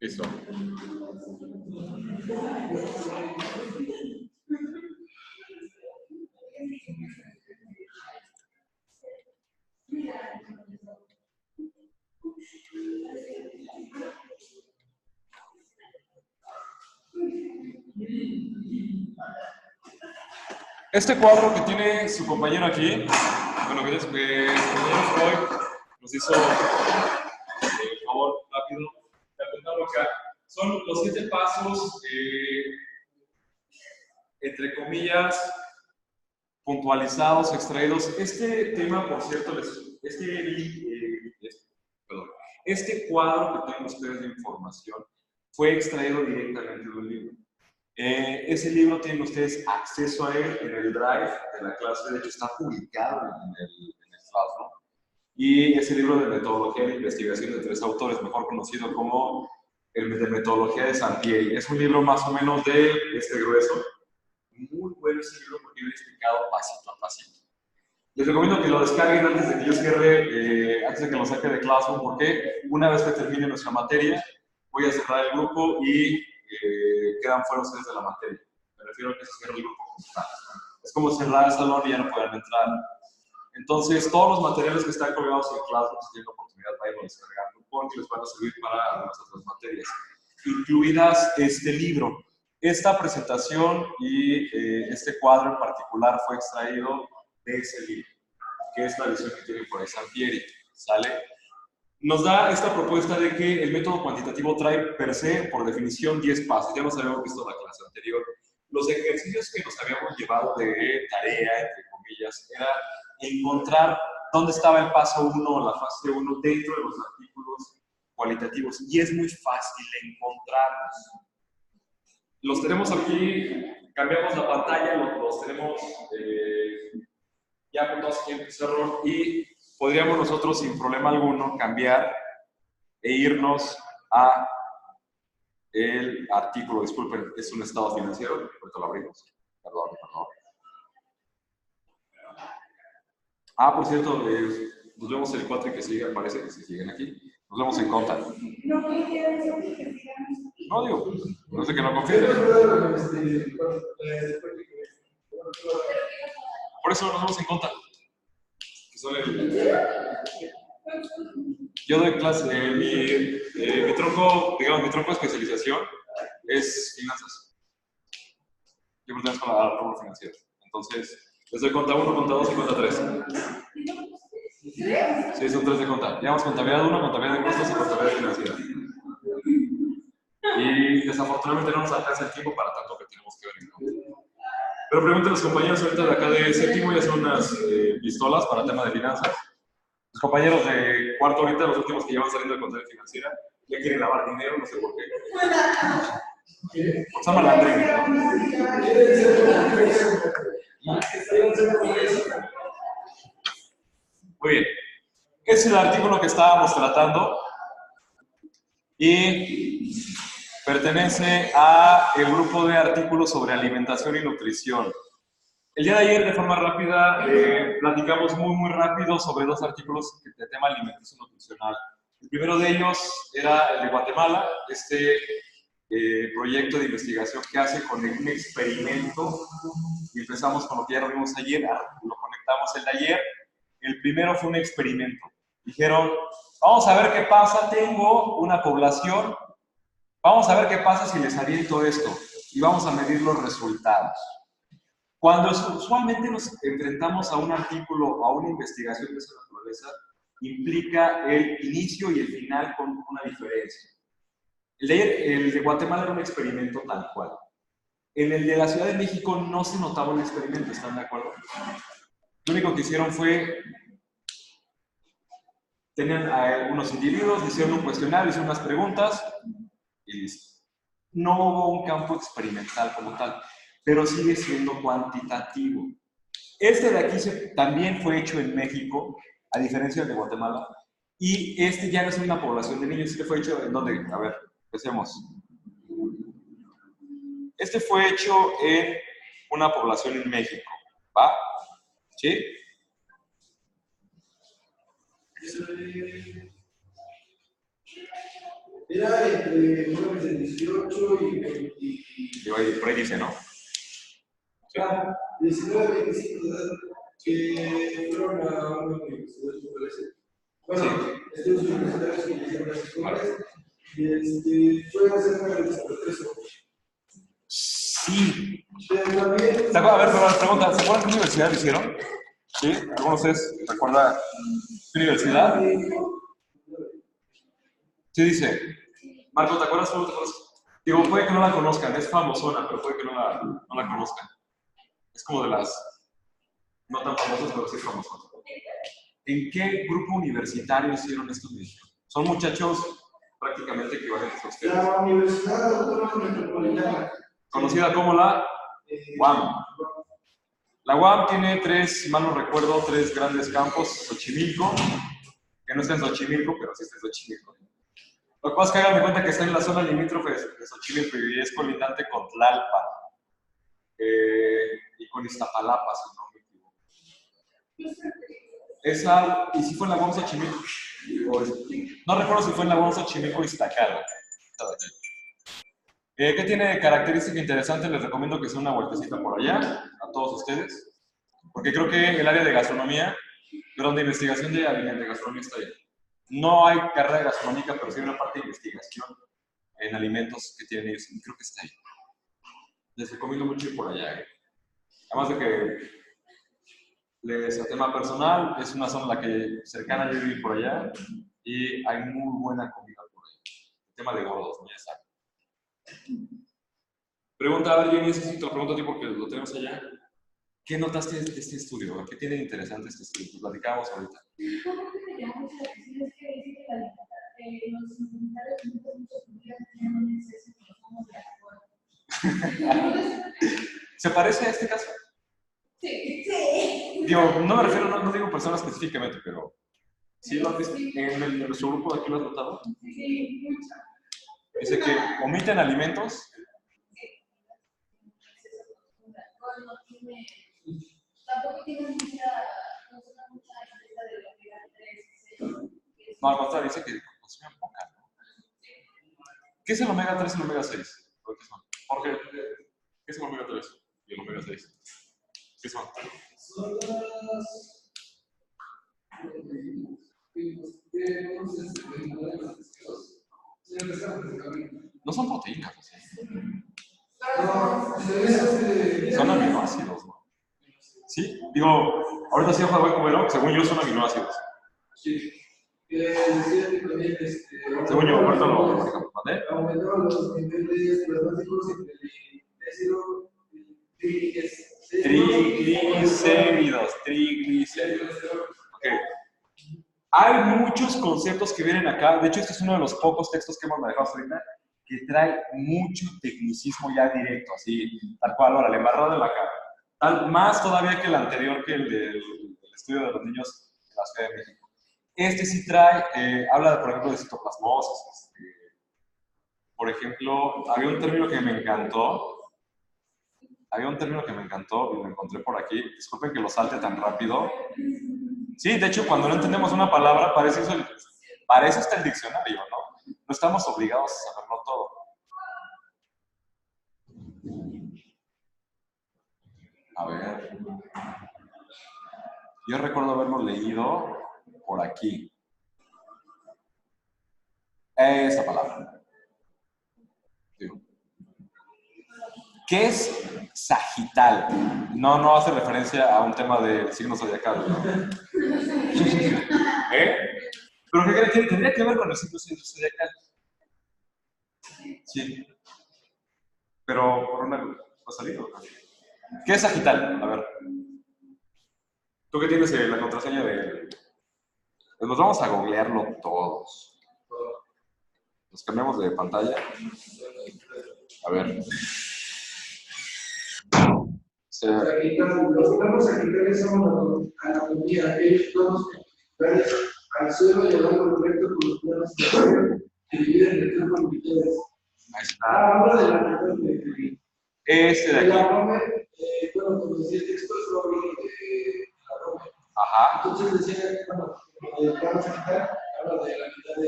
Listo. Este cuadro que tiene su compañero aquí, bueno, que su compañero Freud nos hizo el favor rápido de apuntarlo acá. Son los 7 pasos, entre comillas, puntualizados, extraídos. Este tema, por cierto, este cuadro que tienen ustedes de información fue extraído directamente de un libro. Ese libro tienen ustedes acceso a él en el drive de la clase, de hecho está publicado en el Classroom. Y ese libro de metodología de investigación de 3 autores, mejor conocido como el de metodología de Sampieri. Es un libro más o menos de este grueso. Muy bueno ese libro porque viene explicado pasito a pasito. Les recomiendo que lo descarguen antes de que yo cierre, antes de que lo saque de Classroom, porque una vez que termine nuestra materia, voy a cerrar el grupo y quedan fuera ustedes de la materia. Me refiero a que se cierre el grupo como tal. Es como cerrar el salón y ya no pueden entrar. Entonces, todos los materiales que están colgados en Classroom, si tienen la oportunidad, vayan a descargarlo porque les van a servir para algunas otras materias, incluidas este libro. Esta presentación y este cuadro en particular fue extraído de ese libro, que es la edición que tienen por ahí Sampieri, ¿sale? Nos da esta propuesta de que el método cuantitativo trae per se, por definición, 10 pasos. Ya nos habíamos visto en la clase anterior. Los ejercicios que nos habíamos llevado de tarea, entre comillas, era encontrar dónde estaba el paso 1, la fase 1, dentro de los artículos cualitativos. Y es muy fácil encontrarlos. Los tenemos aquí, cambiamos la pantalla, los tenemos ya apuntados aquí en el pizarrón y podríamos nosotros sin problema alguno cambiar e irnos a el artículo, disculpen, es un estado financiero, ahorita lo abrimos, perdón. Por cierto, nos vemos el 4 y que sigue, parece que se siguen aquí, nos vemos en conta. No digo, no sé que no confíen. Por eso nos vemos en conta. Yo doy clase, mi tronco, digamos, mi tronco de especialización es finanzas. Yo pertenezco al rubro financiero. Entonces, les doy conta 1, conta 2 y conta 3. Sí, son 3 de conta. Llevamos contabilidad 1, contabilidad de costos y contabilidad financiera. Y desafortunadamente no nos alcanza el tiempo para tanto que tenemos que ver en conta. Pero pregunten a los compañeros ahorita de acá de séptimo, ya son unas pistolas para tema de finanzas. Los compañeros de cuarto ahorita, los últimos que ya van saliendo de contabilidad financiera, ya quieren lavar dinero, no sé por qué. Por San Malandrín. Muy bien. Ese es el artículo que estábamos tratando y pertenece al grupo de artículos sobre alimentación y nutrición. El día de ayer, de forma rápida, platicamos muy rápido sobre 2 artículos de tema alimenticio nutricional. El primero de ellos era el de Guatemala, este proyecto de investigación que hace con un experimento. Y empezamos con lo que ya vimos ayer, lo conectamos el de ayer. El primero fue un experimento. Dijeron, vamos a ver qué pasa, tengo una población, vamos a ver qué pasa si les aviento esto y vamos a medir los resultados. Cuando usualmente nos enfrentamos a un artículo o a una investigación de esa naturaleza, implica el inicio y el final con una diferencia. El de Guatemala era un experimento tal cual. En el de la Ciudad de México no se notaba un experimento, ¿están de acuerdo? Lo único que hicieron fue, tenían a algunos individuos, hicieron un cuestionario, hicieron unas preguntas y listo. No hubo un campo experimental como tal, pero sigue siendo cuantitativo. Este de aquí también fue hecho en México, a diferencia de Guatemala, y este ya no es una población de niños, este fue hecho en donde, a ver, empecemos. Este fue hecho en una población en México, ¿va? ¿Sí? Era entre 1918 y 20. Y por ahí dice, ¿no? Sí. 19, 25 de edad, que fueron a una universidad, me parece. Bueno, estudios universitarios que hicieron las escuelas, y fue a hacer una desaparecer. Sí. También. A ver, pregunta, ¿se acuerdan qué universidad lo hicieron? ¿Sí? ¿Alguno de ustedes recuerda qué universidad? Sí, dice. Marco, ¿te acuerdas? ¿Cómo te acuerdas? Digo, puede que no la conozcan, es famosona, pero puede que no la conozcan. Es como de las no tan famosas, pero sí famosas. ¿En qué grupo universitario hicieron esta medición? Son muchachos prácticamente equivalentes a ustedes. La Universidad Autónoma Metropolitana. Conocida como la UAM. La UAM tiene tres, si mal no recuerdo, tres grandes campos. Xochimilco, que no está en Xochimilco, pero sí está en Xochimilco. Lo que pasa es que hagan de cuenta que está en la zona limítrofe de Xochimilco y es colindante con Tlalpan y con Iztapalapa, si no me equivoco. Y si fue en la UAM Xochimilco. No recuerdo si fue en la UAM Xochimilco o Iztacala. ¿Qué tiene de característica interesante? Les recomiendo que sea una vueltecita por allá, a todos ustedes, porque creo que el área de gastronomía, perdón, de investigación de gastronomía está ahí. No hay carrera gastronómica, pero sí hay una parte de investigación en alimentos que tienen ellos, y creo que está ahí. Les recomiendo mucho ir por allá. Además de que a tema personal, es una zona en la que cercana yo vivir por allá y hay muy buena comida por ahí. El tema de gordos, ¿no? Ya saben. Pregunta a alguien, y eso sí te lo pregunto a ti porque lo tenemos allá. ¿Qué notaste de este estudio? ¿Qué tiene de interesante este estudio? Pues platicamos ahorita. Lo que me llama mucho la atención es que dice que los inventarios de muchos judíos tienen un exceso que nos vamos de acuerdo. ¿Se parece a este caso? Sí, sí. Digo, no me refiero, no digo persona específicamente, pero ¿sí lo has visto? ¿En nuestro grupo de aquí lo has notado? Sí, mucho. Dice que omiten alimentos. Tampoco tiene mucha ingesta de omega 3. No, al contrario, dice que consumen poca, ¿no? ¿Qué es el omega 3 y el omega 6? Jorge, ¿qué es el omega 3 y el omega 6? ¿Qué son? Son No son proteínas, ¿sí? No, son aminoácidos, ¿no? ¿Sí? Digo, ahorita sí voy a comer, según yo son aminoácidos. Sí. Decía que también, según yo, ahorita lo mandé. Aumentaron los niveles plasmáticos entre triglicéridos. Ok. Hay muchos conceptos que vienen acá. De hecho, este es uno de los pocos textos que hemos manejado hasta ahorita que trae mucho tecnicismo ya directo, así, tal cual, ahora, le embarrado en la cara. Más todavía que el anterior, que el del estudio de los niños en la Ciudad de México. Este sí trae, habla, por ejemplo, de citoplasmosis. Por ejemplo, había un término que me encantó. Y lo encontré por aquí. Disculpen que lo salte tan rápido. Sí, de hecho, cuando no entendemos una palabra, para eso está el diccionario, ¿no? No estamos obligados a saberlo todo. A ver. Yo recuerdo haberlo leído por aquí. Esa palabra. ¿Qué es sagital? No hace referencia a un tema del signo zodiacal, ¿no? ¿Pero qué creen? ¿Tendría que ver con el signo zodiacal? Sí. Pero por una ha salido. ¿Qué es sagital? A ver. ¿Tú qué tienes la contraseña de...? Pues nos vamos a googlearlo todos. Nos cambiamos de pantalla. A ver. Los planos sagitales son anatomía, ellos todos al suelo y al ángulo recto con los planos que dividen el cuerpo en mitades. Ahí está. Habla de la mitad de este de aquí. la Rome, bueno, como decía el texto, es lo de la Rome. Ajá. Entonces decía, bueno, el plano sagital habla de la mitad de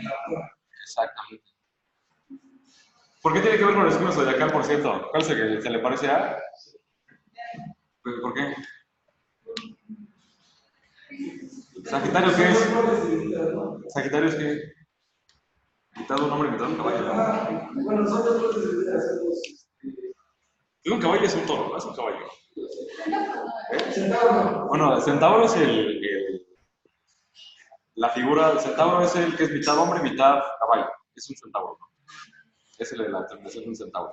la Rome. Exactamente. ¿Por qué tiene que ver con el signo zodiacal, por cierto? ¿Cuál es el que se le parece a? ¿Por qué? ¿Sagitario qué es? ¿Sagitario es qué? Mitad de un hombre, mitad de un caballo, ¿no? Bueno, son dos cosas de vida, Es un caballo, es un toro, no es un caballo. Centauro. Bueno, el centauro es la figura, el centauro es el que es mitad hombre, mitad caballo. Es un centauro, ¿no? Esa es la determinación de un centauro.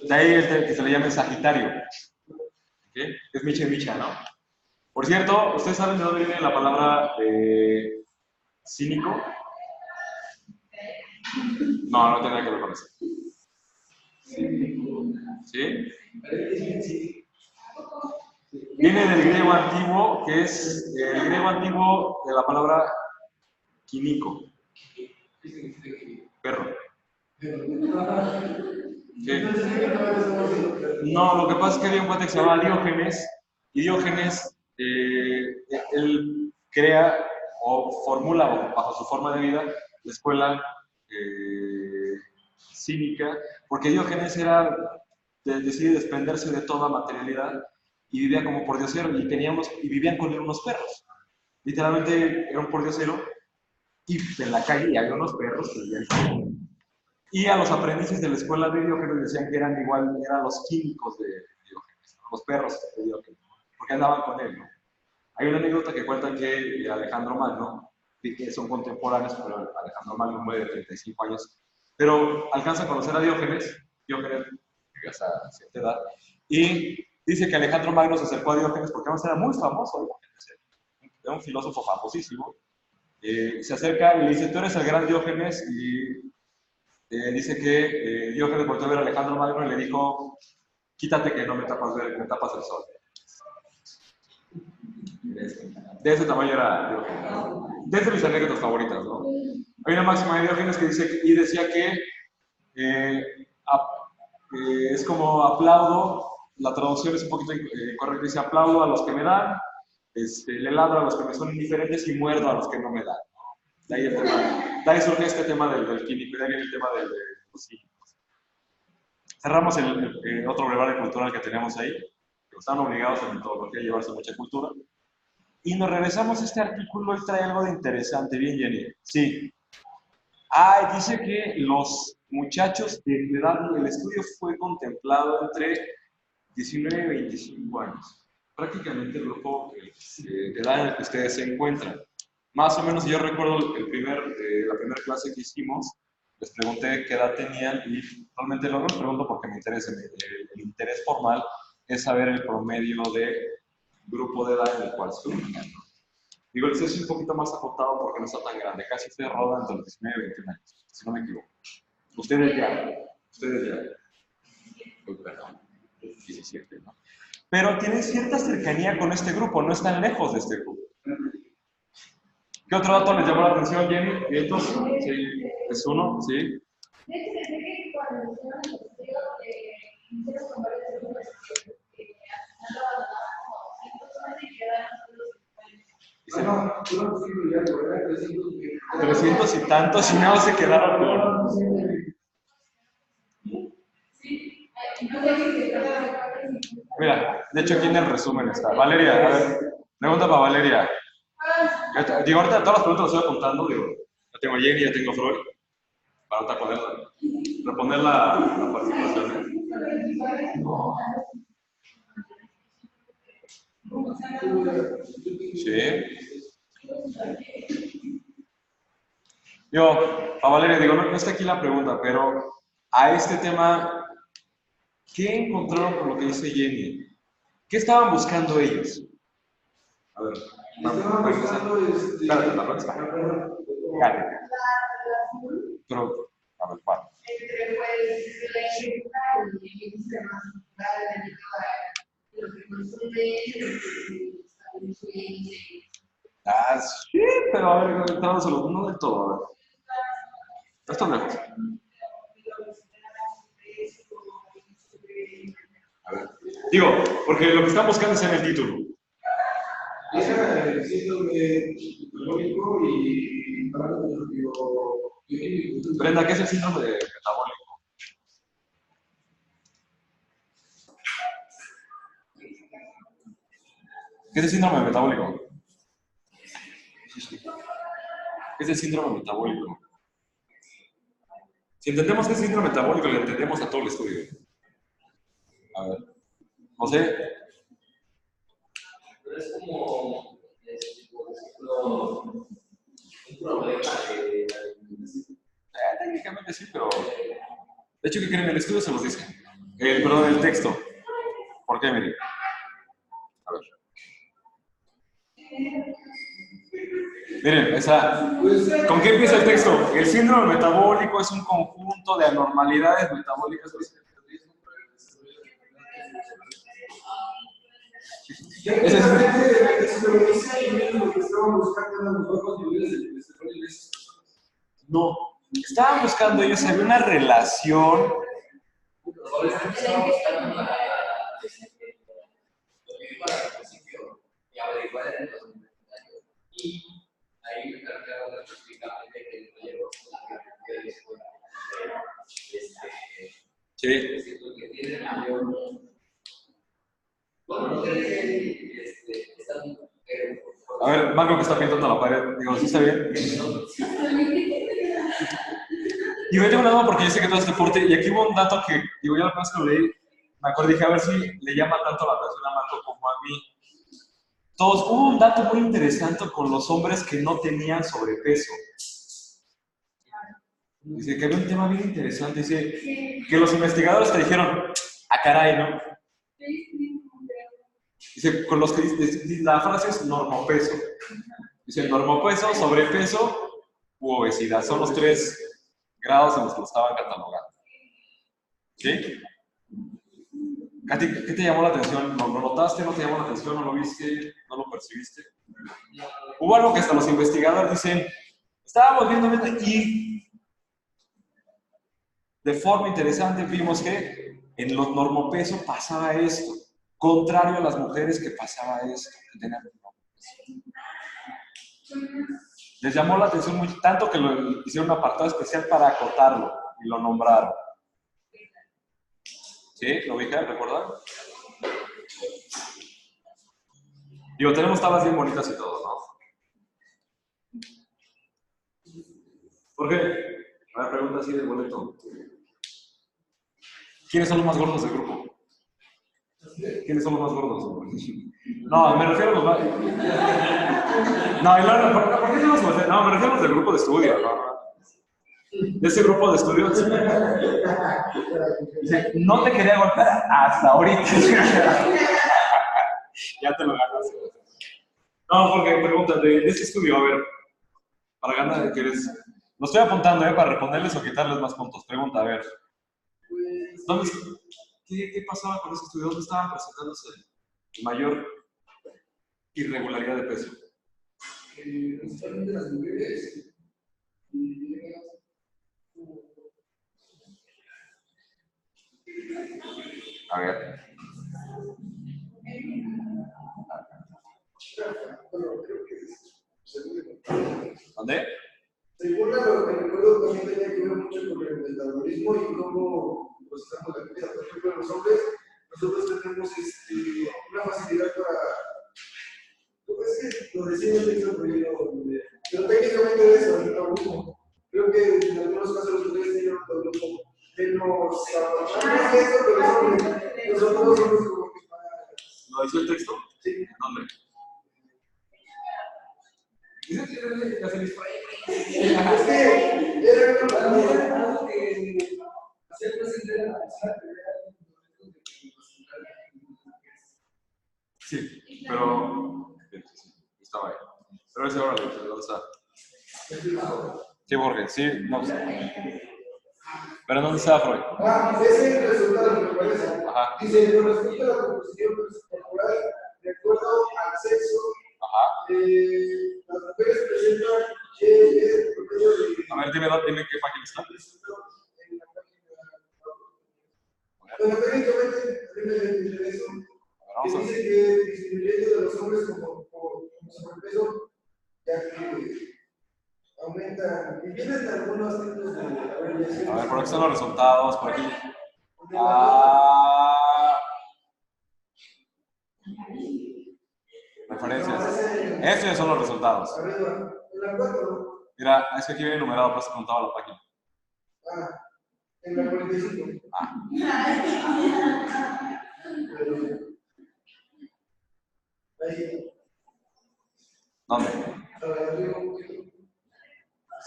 De ahí es el que se le llama Sagitario. ¿Okay? Es Micha y Micha, ¿no? Por cierto, ¿ustedes saben de dónde viene la palabra cínico? No, no tiene nada que ver con eso. ¿Sí? Viene del griego antiguo, que es el griego antiguo de la palabra quínico. Perro. ¿Qué? No, lo que pasa es que había un cuate que se llamaba Diógenes, y Diógenes, él crea o formula bajo su forma de vida la escuela cínica, porque Diógenes decide desprenderse de toda materialidad y vivía como pordiosero, y vivían con él unos perros. Literalmente era un pordiosero, y en la calle había unos perros que vivían con él. Y a los aprendices de la escuela de Diógenes decían que eran los químicos de Diógenes, ¿no? Los perros de Diógenes, porque andaban con él, ¿no? Hay una anécdota que cuentan que Alejandro Magno, que son contemporáneos, pero Alejandro Magno muere de 35 años, pero alcanza a conocer a Diógenes llega hasta cierta edad, y dice que Alejandro Magno se acercó a Diógenes porque además era muy famoso, era un filósofo famosísimo, se acerca y le dice, tú eres el gran Diógenes, y dice que Diógenes volvió a ver a Alejandro Magno y le dijo, quítate que no me tapas el sol. De ese tamaño era Diógenes. Desde mis anécdotas favoritas, ¿no? Hay una máxima de Diógenes que decía que es como aplaudo, la traducción es un poquito incorrecta, dice aplaudo a los que me dan, le ladro a los que me son indiferentes y muerdo a los que no me dan. De ahí surge este tema del químico, y de ahí viene el tema de los químicos. Cerramos el otro brevario cultural que teníamos ahí, que están obligados en metodología a llevarse mucha cultura. Y nos regresamos a este artículo y trae algo de interesante, bien, Jenny. Sí. Dice que los muchachos de edad, el estudio fue contemplado entre 19 y 25 años. Prácticamente el grupo de edad en el que ustedes se encuentran. Más o menos, yo recuerdo la primera clase que hicimos, les pregunté qué edad tenían y realmente no les pregunto porque me interesa. El interés formal es saber el promedio de grupo de edad en el cual se ubican. Digo, el es un poquito más acotado porque no está tan grande, casi se roda entre los 19 y 21 años, si no me equivoco. Ustedes ya. Perdón, 17, ¿no? Pero tienen cierta cercanía con este grupo, no están lejos de este grupo. ¿Qué otro dato les llamó la atención, Jenny? ¿Vientos? Sí, es uno, sí. De hecho, desde que cuando hicieron el estudio, hicieron con varios grupos que han trabajado como 5 y quedaron solo 300 y tantos, y no se quedaron con... Mira, de hecho aquí en el resumen está. Valeria, a ver, pregunta para Valeria. Digo, ahorita todas las preguntas las estoy apuntando, digo, ya tengo a Jenny, ya tengo a Freud, para ahorita reponer la participación. Sí. Yo, a Valeria, digo, no está aquí la pregunta, pero a este tema, ¿qué encontraron con lo que dice Jenny? ¿Qué estaban buscando ellos? A ver, estaban buscando Pero, a ver, ¿cuál? entre pues la época y el sistema cultural de lo que consume, Sí, pero a ver, entramos a lo uno del todo, a ver. Esto lejos. A ver. Digo, porque lo que están buscando es en el título. Era el síndrome lógico y Brenda, ¿qué es el síndrome metabólico? ¿Qué es el síndrome metabólico? ¿Qué es el síndrome metabólico? Si entendemos qué es el síndrome metabólico, le entendemos a todo el estudio. A ver, José. Pero es como, por ejemplo, un problema de la alimentación. Técnicamente sí, pero... De hecho, ¿qué creen? El estudio se los dice. Perdón, el texto. ¿Por qué, Miri? A ver. Miren, ¿con qué empieza el texto? El síndrome metabólico es un conjunto de anormalidades metabólicas. No, estaban buscando ellos, había una relación. Y ahí me cargaron específicamente que el proyecto que tiene mayor. Bueno, a ver, Marco que está pintando la pared, digo, ¿sí está bien? Y yo tengo una duda porque yo sé que todo este deporte, y aquí hubo un dato que, digo, yo la primera vez que lo leí, me acuerdo, dije, a ver si le llama tanto la atención a Marco como a mí. Hubo un dato muy interesante con los hombres que no tenían sobrepeso. Dice que había un tema bien interesante, dice que los investigadores te dijeron, caray, ¿no? Dice, con los que la frase es normopeso. Dice, normopeso, sobrepeso u obesidad. Son los 3 grados en los que lo estaban catalogando. ¿Sí? Katy, ¿qué te llamó la atención? ¿Lo notaste? ¿No te llamó la atención? ¿No lo viste? ¿No lo percibiste? Hubo algo que hasta los investigadores dicen, estábamos viendo y de forma interesante vimos que en los normopesos pasaba esto, contrario a las mujeres que pasaba esto. Que tenían les llamó la atención mucho, tanto que lo hicieron un apartado especial para acotarlo y lo nombraron. ¿Sí? ¿Lo dije? ¿Recuerdan? Digo, tenemos tablas bien bonitas y todo, ¿no? ¿Por qué? Una pregunta así de boleto. ¿Quiénes son los más gordos del grupo? ¿Quiénes son los más gordos? No, me refiero a los más... ¿por qué no los más? No, me refiero a los del grupo de estudio, ¿no? De ese grupo de estudio. Dice, no te quería golpear hasta ahorita. Ya te lo ganas. No, porque pregunta, de ese estudio, a ver, para ganar, ¿quieres? Lo estoy apuntando, para responderles o quitarles más puntos. Pregunta, a ver. ¿Qué pasaba con ese estudio? ¿Dónde estaban presentándose mayor irregularidad de peso? Principalmente las mujeres. A ver. ¿Dónde? Según lo que recuerdo, también tenía que ver mucho con el metabolismo y cómo procesamos la comida. Por ejemplo, los hombres, nosotros tenemos una facilidad para. Es que lo decía el texto, pero técnicamente es el metabolismo. Creo que en algunos casos los hombres tienen un metabolismo menos eso, pero nosotros somos como que más. ¿Lo dice el texto? Sí. ¿Dónde? Dice que hace mis Es que era algo que hacer presente en la persona. Sí, pero estaba ahí. Pero ese ahora ¿dónde está? Sí, Jorge, sí, no sé. Pero ¿dónde está Freud? Ese es el resultado, me parece. Ajá. Dice, con respecto a la composición corporal, de acuerdo al sexo, las mujeres presentan el promedio de. A ver, dime qué página está. Bueno, técnicamente, de eso, que dice que disminuyendo de los hombres como sobrepeso, ya que aumenta aumentan, y vienen algunos tipos de... A ver, por aquí están los resultados, por aquí. Ah, referencias. Estos son los resultados. Arriba, en la 4. Mira, es que aquí viene enumerado, pues contaba la página. En la 45. Pero, ahí. ¿Dónde? Arriba un poquito.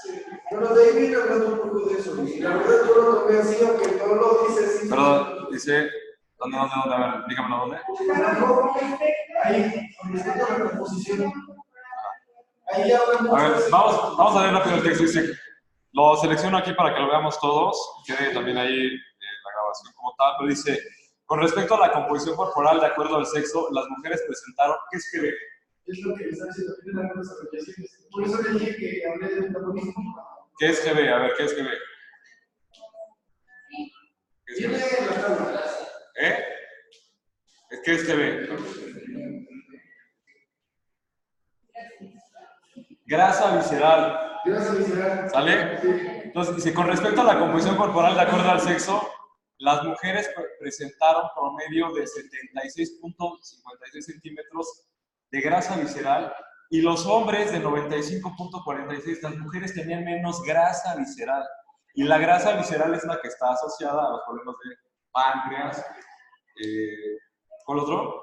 Sí. Bueno, de ahí viene hablando un poco de eso. Y la verdad yo lo tomé así, aunque no lo dice así. Perdón, dice. ¿Dónde? A ver, dígamelo dónde. Ahí, donde está toda la composición. Ahí habla mucho. A ver, vamos a leer rápido el texto. Dice, lo selecciono aquí para que lo veamos todos. Quede también ahí la grabación como tal. Pero dice, con respecto a la composición corporal de acuerdo al sexo, las mujeres presentaron, ¿qué es GB? Es lo que están haciendo, tienen algunas asociaciones. Por eso le dije que hablé del metabolismo. ¿Qué es GB? A ver, ¿qué es GB? ¿Qué es Tiene GB? la tabla. ¿Qué es GB? Grasa visceral. Grasa visceral. ¿Sale? Sí. Entonces, dice, con respecto a la composición corporal de acuerdo al sexo, las mujeres presentaron promedio de 76.56 centímetros de grasa visceral y los hombres de 95.46. Las mujeres tenían menos grasa visceral. Y la grasa visceral es la que está asociada a los problemas de páncreas. ¿Cuál otro?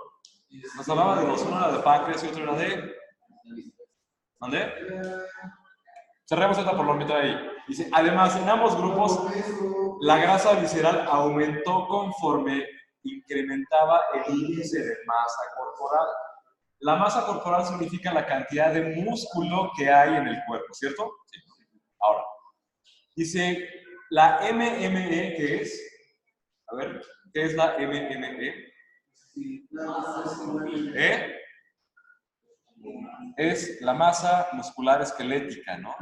Nos hablaba de dos, uno era de páncreas y otro era de... ¿Dónde? Cerremos esta por lo mientras ahí. Dice, además, en ambos grupos, la grasa visceral aumentó conforme incrementaba el índice de masa corporal. La masa corporal significa la cantidad de músculo que hay en el cuerpo, ¿cierto? Sí. Ahora, dice, la MME, ¿qué es? A ver, ¿qué es la MME? Es la masa muscular esquelética, ¿no?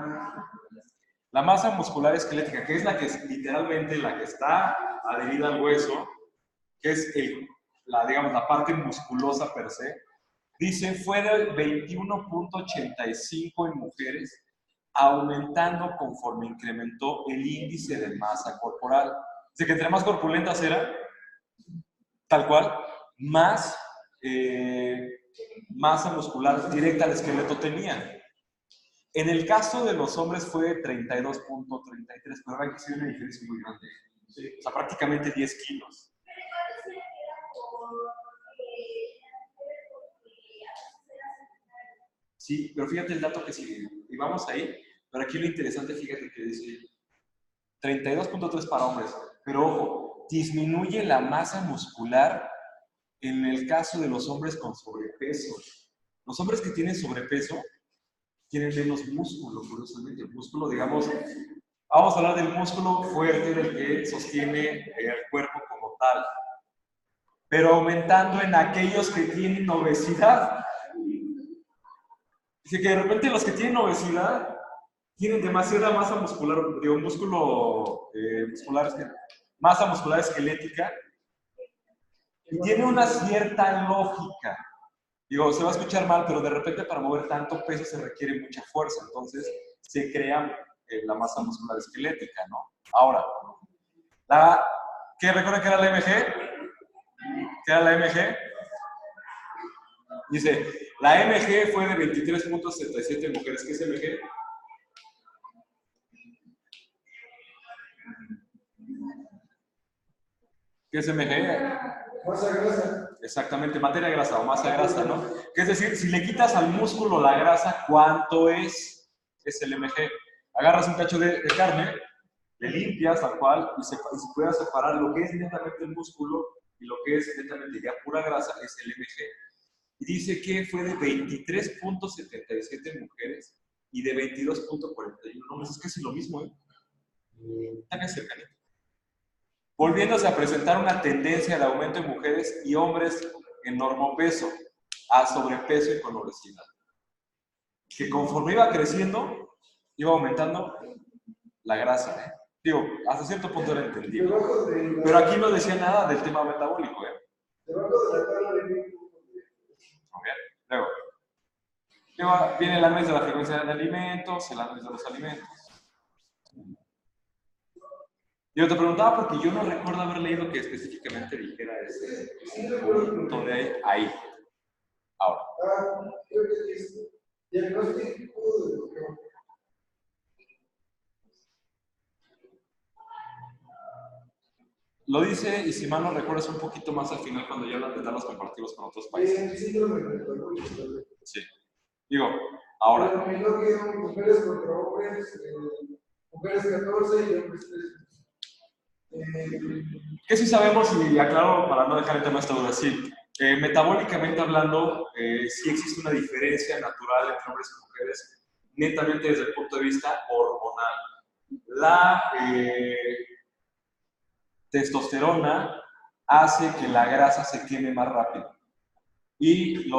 La masa muscular esquelética, que es la que es literalmente la que está adherida al hueso, que es digamos, la parte musculosa per se, dice, fue del 21.85 en mujeres, aumentando conforme incrementó el índice de masa corporal. Dice que entre más corpulentas eran, tal cual, más masa muscular directa al esqueleto tenían. En el caso de los hombres fue 32.33, pero hay que ser una diferencia muy grande. Sí. O sea, prácticamente 10 kilos. Sí, pero fíjate el dato que sigue. Y vamos ahí, pero aquí lo interesante, fíjate que dice 32.3 para hombres. Pero ojo, disminuye la masa muscular en el caso de los hombres con sobrepeso. Los hombres que tienen sobrepeso tienen menos músculo, curiosamente. El músculo, digamos, vamos a hablar del músculo fuerte, del que sostiene el cuerpo como tal, pero aumentando en aquellos que tienen obesidad. Dice que de repente los que tienen obesidad tienen demasiada masa muscular, digo, masa muscular esquelética, y tiene una cierta lógica. Digo, se va a escuchar mal, pero de repente para mover tanto peso se requiere mucha fuerza, entonces se crea la masa muscular esquelética, ¿no? Ahora, ¿qué recuerdan que era la MG? ¿Qué era la MG? Dice, la MG fue de 23.77 mujeres. ¿Qué es MG? ¿Qué es MG? Masa grasa. Exactamente, materia grasa o masa grasa, ¿no? Que es decir, si le quitas al músculo la grasa, ¿cuánto es? Es el MG. Agarras un cacho de carne, le limpias tal cual y se puede separar lo que es netamente el músculo y lo que es netamente ya pura grasa, es el MG. Y dice que fue de 23.77 mujeres y de 22.41 hombres. Es casi lo mismo, ¿eh? Tan cercanito. Volviéndose a presentar una tendencia de aumento en mujeres y hombres en normopeso, a sobrepeso y con obesidad. Que conforme iba creciendo, iba aumentando la grasa, ¿eh? Digo, hasta cierto punto era entendible. Pero aquí no decía nada del tema metabólico, ¿eh? Debajo de la tabla de Ok, luego. Luego viene el análisis de la frecuencia de alimentos, el análisis de los alimentos. Yo te preguntaba porque yo no recuerdo haber leído que específicamente dijera ese punto de ahí. Ahora. Creo que es diagnóstico de lo que... Lo dice, y si mal no recuerdo, es un poquito más al final cuando ya hablan de datos comparativos con otros países. Sí. Digo, ahora. Denominó que eran mujeres contra hombres, mujeres 14 y hombres 13. ¿Qué sí sabemos? Y aclaro para no dejar el tema esta duda, sí. Metabólicamente hablando, sí existe una diferencia natural entre hombres y mujeres, netamente desde el punto de vista hormonal. La testosterona hace que la grasa se queme más rápido. Y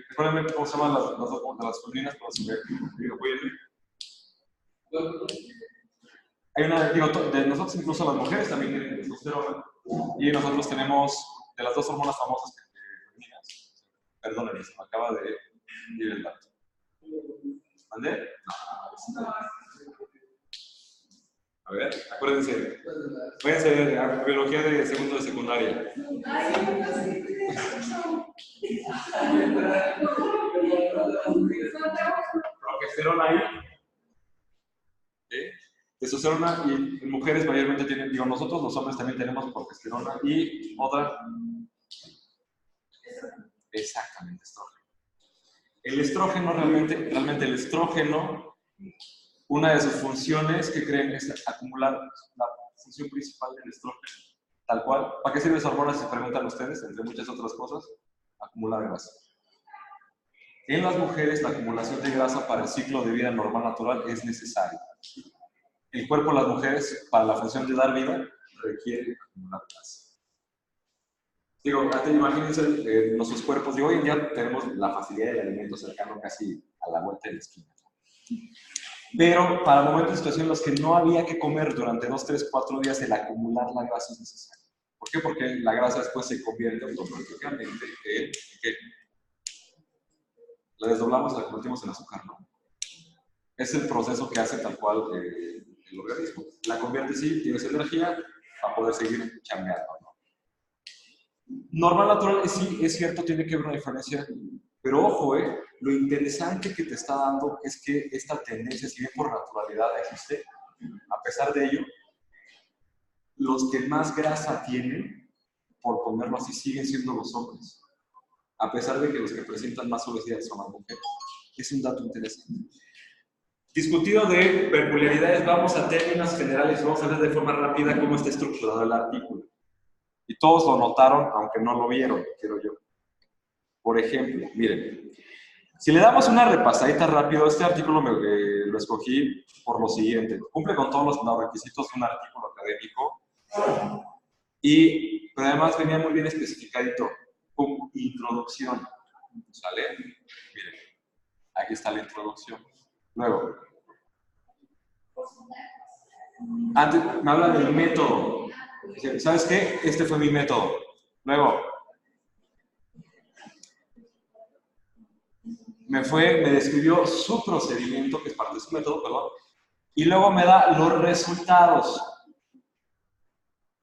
recuerden cómo se llaman las masculinas, pero se me hay una, digo, de nosotros incluso las mujeres también tienen testosterona y nosotros tenemos de las dos hormonas famosas femeninas. Perdónenme, se me acaba de ir el dato. ¿Mandé? No. A ver, acuérdense. Váyanse a biología de segundo de secundaria. Progesterona ahí. Testosterona y mujeres mayormente tienen, digo, nosotros los hombres también tenemos progesterona y otra. Exactamente, estrógeno. El estrógeno realmente el estrógeno, una de sus funciones que creen es acumular la función principal del estrógeno, tal cual. ¿Para qué sirve esa hormona? Si se preguntan ustedes, entre muchas otras cosas, acumular grasa. En las mujeres, la acumulación de grasa para el ciclo de vida normal natural es necesaria. El cuerpo de las mujeres, para la función de dar vida, requiere acumular grasa. Digo, imagínense nuestros cuerpos, hoy en día tenemos la facilidad del alimento cercano casi a la vuelta de la esquina. Pero para momentos de situación en los que no había que comer durante 2, 3, 4 días, el acumular la grasa es necesario. ¿Por qué? Porque la grasa después se convierte automáticamente en ¿qué? La desdoblamos, la convertimos en azúcar, ¿no? Es el proceso que hace tal cual el organismo. La convierte, sí, tienes energía para poder seguir chambeando, ¿no? Normal natural, sí, es cierto, tiene que haber una diferencia, pero ojo, lo interesante que te está dando es que esta tendencia, si bien por naturalidad existe, a pesar de ello, los que más grasa tienen, por ponerlo así, siguen siendo los hombres, a pesar de que los que presentan más obesidad son las mujeres. Es un dato interesante. Discutido de peculiaridades, vamos a términos generales, vamos a ver de forma rápida cómo está estructurado el artículo. Y todos lo notaron, aunque no lo vieron, quiero yo. Por ejemplo, miren, si le damos una repasadita rápido, este artículo lo escogí por lo siguiente. Cumple con todos los requisitos de un artículo académico, pero además venía muy bien especificadito, con introducción. ¿Sale? Miren, aquí está la introducción. Luego, antes me habla del método. ¿Sabes qué? Este fue mi método. Luego, me describió su procedimiento, que es parte de su método, perdón, y luego me da los resultados.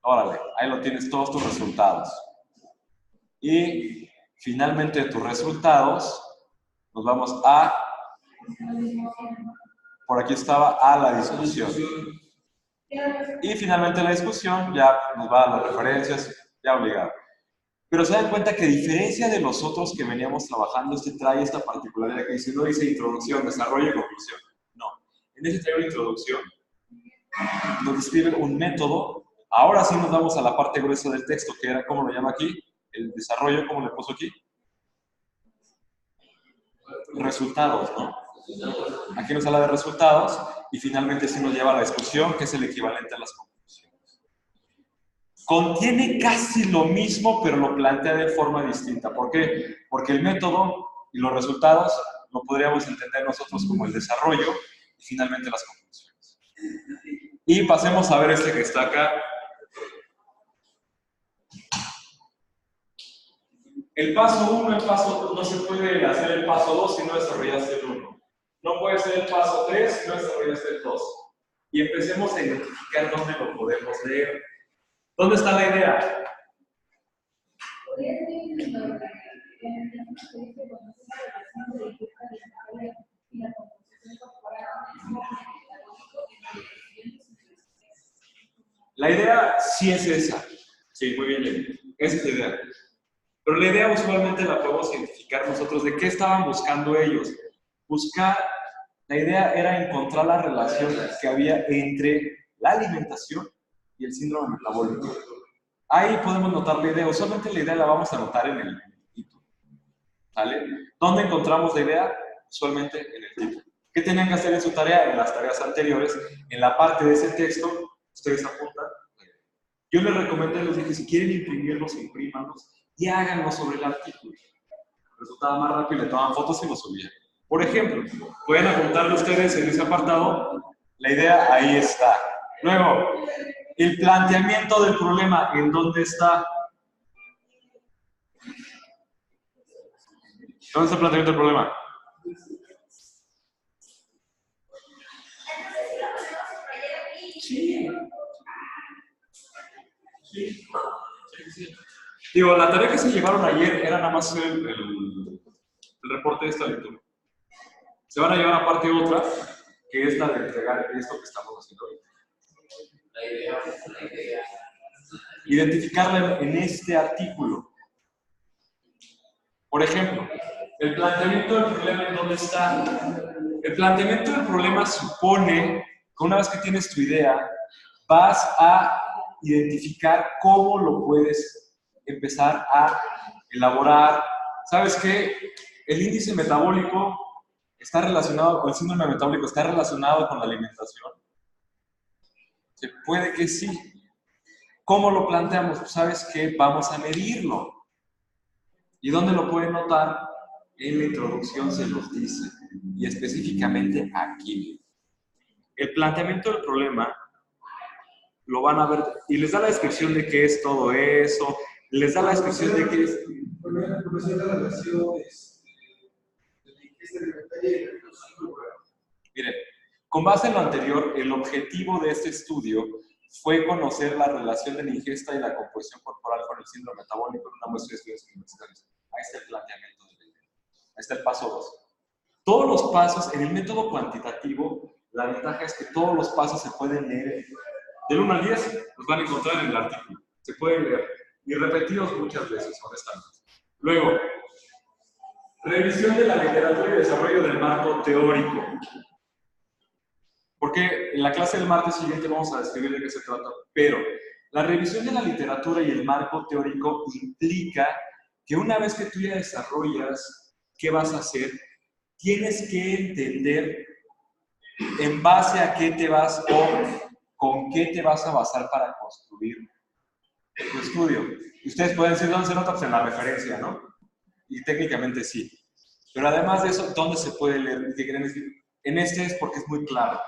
Órale, ahí lo tienes, todos tus resultados. Y finalmente de tus resultados, nos vamos a, por aquí estaba, a la discusión. Y finalmente la discusión ya nos va a las referencias, ya obligado. Pero se dan cuenta que a diferencia de los otros que veníamos trabajando, este trae esta particularidad que dice, no dice introducción, desarrollo y conclusión. No, en este trae una introducción, nos describe un método. Ahora sí nos vamos a la parte gruesa del texto, que era, ¿cómo lo llama aquí? El desarrollo, ¿cómo le puso aquí? Resultados, ¿no? Aquí nos habla de resultados y finalmente sí nos lleva a la discusión, que es el equivalente a las conclusiones. Contiene casi lo mismo, pero lo plantea de forma distinta. ¿Por qué? Porque el método y los resultados lo podríamos entender nosotros como el desarrollo y finalmente las conclusiones. Y pasemos a ver este que está acá. El paso 1, no se puede hacer el paso 2 si no desarrollaste el 1. No puede ser el paso 3 si no desarrollaste el 2. Y empecemos a identificar dónde lo podemos leer. ¿Dónde está la idea? La idea sí es esa. Sí, muy bien, Lenny. Esa es la idea. Pero la idea usualmente la podemos identificar nosotros. ¿De qué estaban buscando ellos? La idea era encontrar la relación que había entre la alimentación y el síndrome metabólico. Ahí podemos notar la idea. Usualmente la idea la vamos a notar en el título. ¿Sale? ¿Dónde encontramos la idea? Usualmente en el título. ¿Qué tenían que hacer en su tarea? En las tareas anteriores, en la parte de ese texto, ustedes apuntan. Yo les recomendé, les dije, si quieren imprimirlos, imprímanlos y háganlo sobre el artículo. Resultaba más rápido, le tomaban fotos y lo subían. Por ejemplo, pueden apuntarle ustedes en ese apartado, la idea ahí está. Luego, el planteamiento del problema, ¿en dónde está? ¿Dónde está el planteamiento del problema? Sí. Digo, la tarea que se llevaron ayer era nada más el reporte de esta lectura. Se van a llevar aparte otra, que es la de entregar esto que estamos haciendo hoy. La idea. Identificarla en este artículo. Por ejemplo, el planteamiento del problema, ¿en dónde está? El planteamiento del problema supone que una vez que tienes tu idea, vas a identificar cómo lo puedes empezar a elaborar. ¿Sabes qué? El índice metabólico está relacionado, o el síndrome metabólico está relacionado con la alimentación. Se puede que sí. ¿Cómo lo planteamos? ¿Sabes qué? Vamos a medirlo. ¿Y dónde lo pueden notar? En la introducción se los dice, y específicamente aquí. El planteamiento del problema lo van a ver, y les da la descripción de qué es todo eso, les da la descripción de qué es... La profesora de relaciones de la ingesta alimentaria y la nutrición. Miren, con base en lo anterior, el objetivo de este estudio fue conocer la relación de la ingesta y la composición corporal con el síndrome metabólico en una muestra de estudios universitarios. Ahí está el planteamiento de la idea. Ahí está el paso 2. Todos los pasos, en el método cuantitativo, la ventaja es que todos los pasos se pueden leer. Del 1 al 10 los van a encontrar en el artículo. Se pueden leer. Y repetidos muchas veces, honestamente. Luego, revisión de la literatura y desarrollo del marco teórico. Porque en la clase del martes siguiente vamos a describir de qué se trata. Pero la revisión de la literatura y el marco teórico implica que una vez que tú ya desarrollas qué vas a hacer, tienes que entender en base a qué te vas o con qué te vas a basar para construir tu estudio. Y ustedes pueden decir dónde se nota, pues en la referencia, ¿no? Y técnicamente sí. Pero además de eso, ¿dónde se puede leer? ¿Qué quieren decir? En este es porque es muy claro.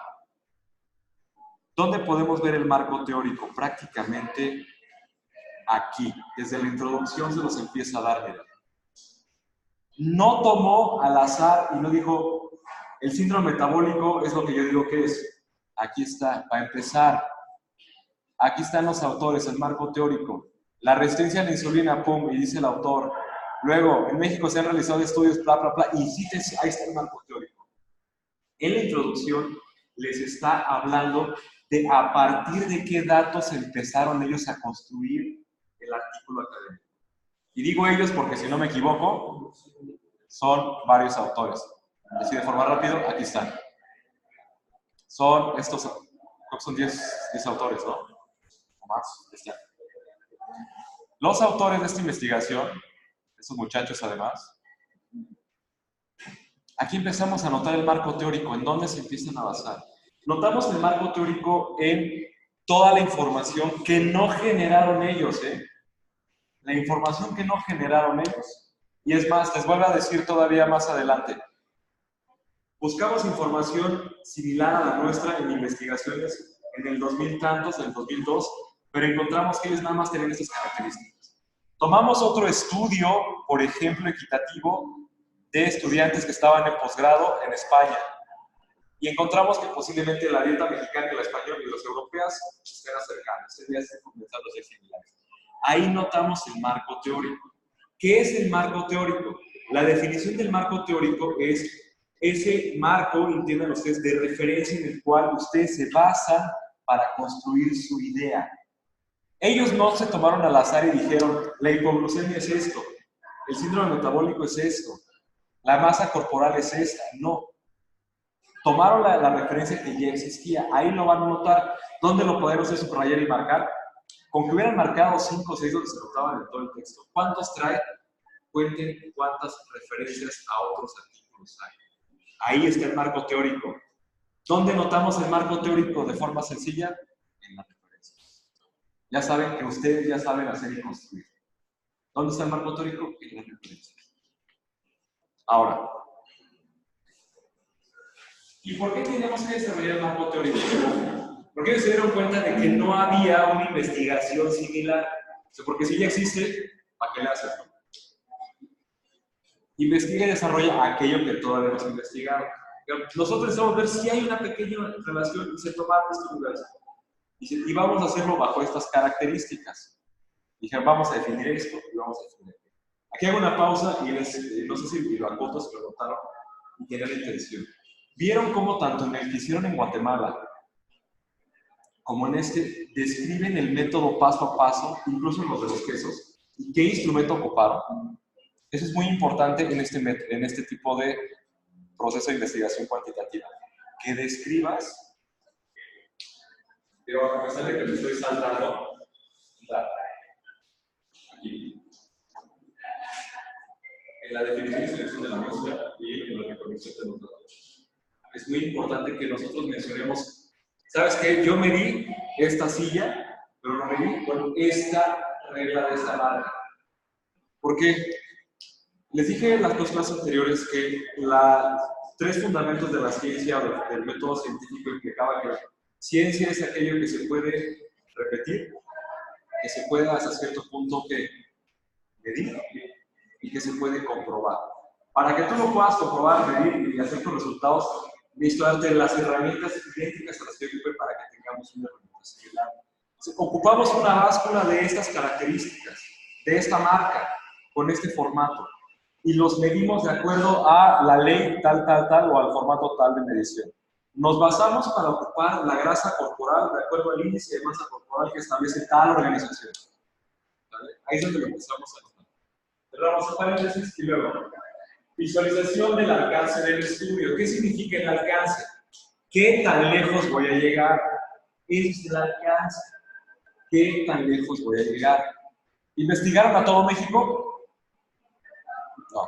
¿Dónde podemos ver el marco teórico? Prácticamente aquí. Desde la introducción se los empieza a dar, miren. No tomó al azar y no dijo, el síndrome metabólico es lo que yo digo que es. Aquí está, para empezar. Aquí están los autores, el marco teórico. La resistencia a la insulina, pum, y dice el autor. Luego, en México se han realizado estudios, bla, bla, bla, y sí, ahí está el marco teórico. En la introducción les está hablando de a partir de qué datos empezaron ellos a construir el artículo académico. Y digo ellos porque si no me equivoco, son varios autores. Así de forma rápida, aquí están. Son estos, creo que son 10 autores, ¿no? O más, están. Los autores de esta investigación, estos muchachos además, aquí empezamos a notar el marco teórico, en dónde se empiezan a basar. Notamos el marco teórico en toda la información que no generaron ellos, ¿eh? La información que no generaron ellos. Y es más, les vuelvo a decir todavía más adelante. Buscamos información similar a la nuestra en investigaciones en el 2000 tantos, en el 2002, pero encontramos que ellos nada más tenían estas características. Tomamos otro estudio, por ejemplo, equitativo, de estudiantes que estaban en posgrado en España. Y encontramos que posiblemente la dieta mexicana y la española y las europeas estén acercadas, ya estén comenzando a ser similares. Ahí notamos el marco teórico. ¿Qué es el marco teórico? La definición del marco teórico es ese marco, entiendan ustedes, de referencia en el cual ustedes se basan para construir su idea. Ellos no se tomaron al azar y dijeron, la hipoglucemia es esto, el síndrome metabólico es esto, la masa corporal es esta. No. Tomaron la referencia que ya existía. Ahí lo van a notar. ¿Dónde lo podemos subrayar y marcar? Con que hubieran marcado 5 o 6 donde se notaban en todo el texto. ¿Cuántos trae? Cuenten cuántas referencias a otros artículos hay. Ahí está el marco teórico. ¿Dónde notamos el marco teórico de forma sencilla? En las referencias. Ya saben que ustedes ya saben hacer y construir. ¿Dónde está el marco teórico? En las referencias. Ahora, ¿y por qué tenemos que desarrollar el marco teórico? Porque ellos se dieron cuenta de que no había una investigación similar. O sea, porque si ya existe, ¿para qué le haces? Investiga y desarrolla aquello que todavía no se ha investigado. Pero nosotros necesitamos ver si hay una pequeña relación y se tomaron estos lugares. Y vamos a hacerlo bajo estas características. Dijeron, vamos a definir esto y vamos a definir esto. Aquí hago una pausa y no sé si lo acoto, si lo notaron, y tienen la intención. ¿Vieron cómo tanto en el que hicieron en Guatemala como en este describen el método paso a paso, incluso en los de los quesos, y qué instrumento ocuparon? Eso es muy importante en este tipo de proceso de investigación cuantitativa. Que describas, pero a pesar de que me estoy saltando, aquí, en la definición y selección de la muestra y en la recolección de los datos. Es muy importante que nosotros mencionemos, ¿sabes qué? Yo medí esta silla, pero no medí con esta regla de esta marca. ¿Por qué? Les dije en las 2 clases anteriores que los 3 fundamentos de la ciencia, del método científico, implicaba que ciencia es aquello que se puede repetir, que se puede hasta cierto punto medir y que se puede comprobar. Para que tú lo puedas comprobar, medir y hacer tus resultados, necesito darte las herramientas idénticas a las que ocupé para que tengamos una herramienta similar. Entonces, ocupamos una báscula de estas características, de esta marca, con este formato, y los medimos de acuerdo a la ley tal, o al formato tal de medición. Nos basamos para ocupar la grasa corporal de acuerdo al índice de masa corporal que establece tal organización. ¿Vale? Ahí es donde lo empezamos a notar. Cerramos el paréntesis y luego, visualización del alcance del estudio. ¿Qué significa el alcance? ¿Qué tan lejos voy a llegar? Es el alcance. ¿Qué tan lejos voy a llegar? ¿Investigaron a todo México? No.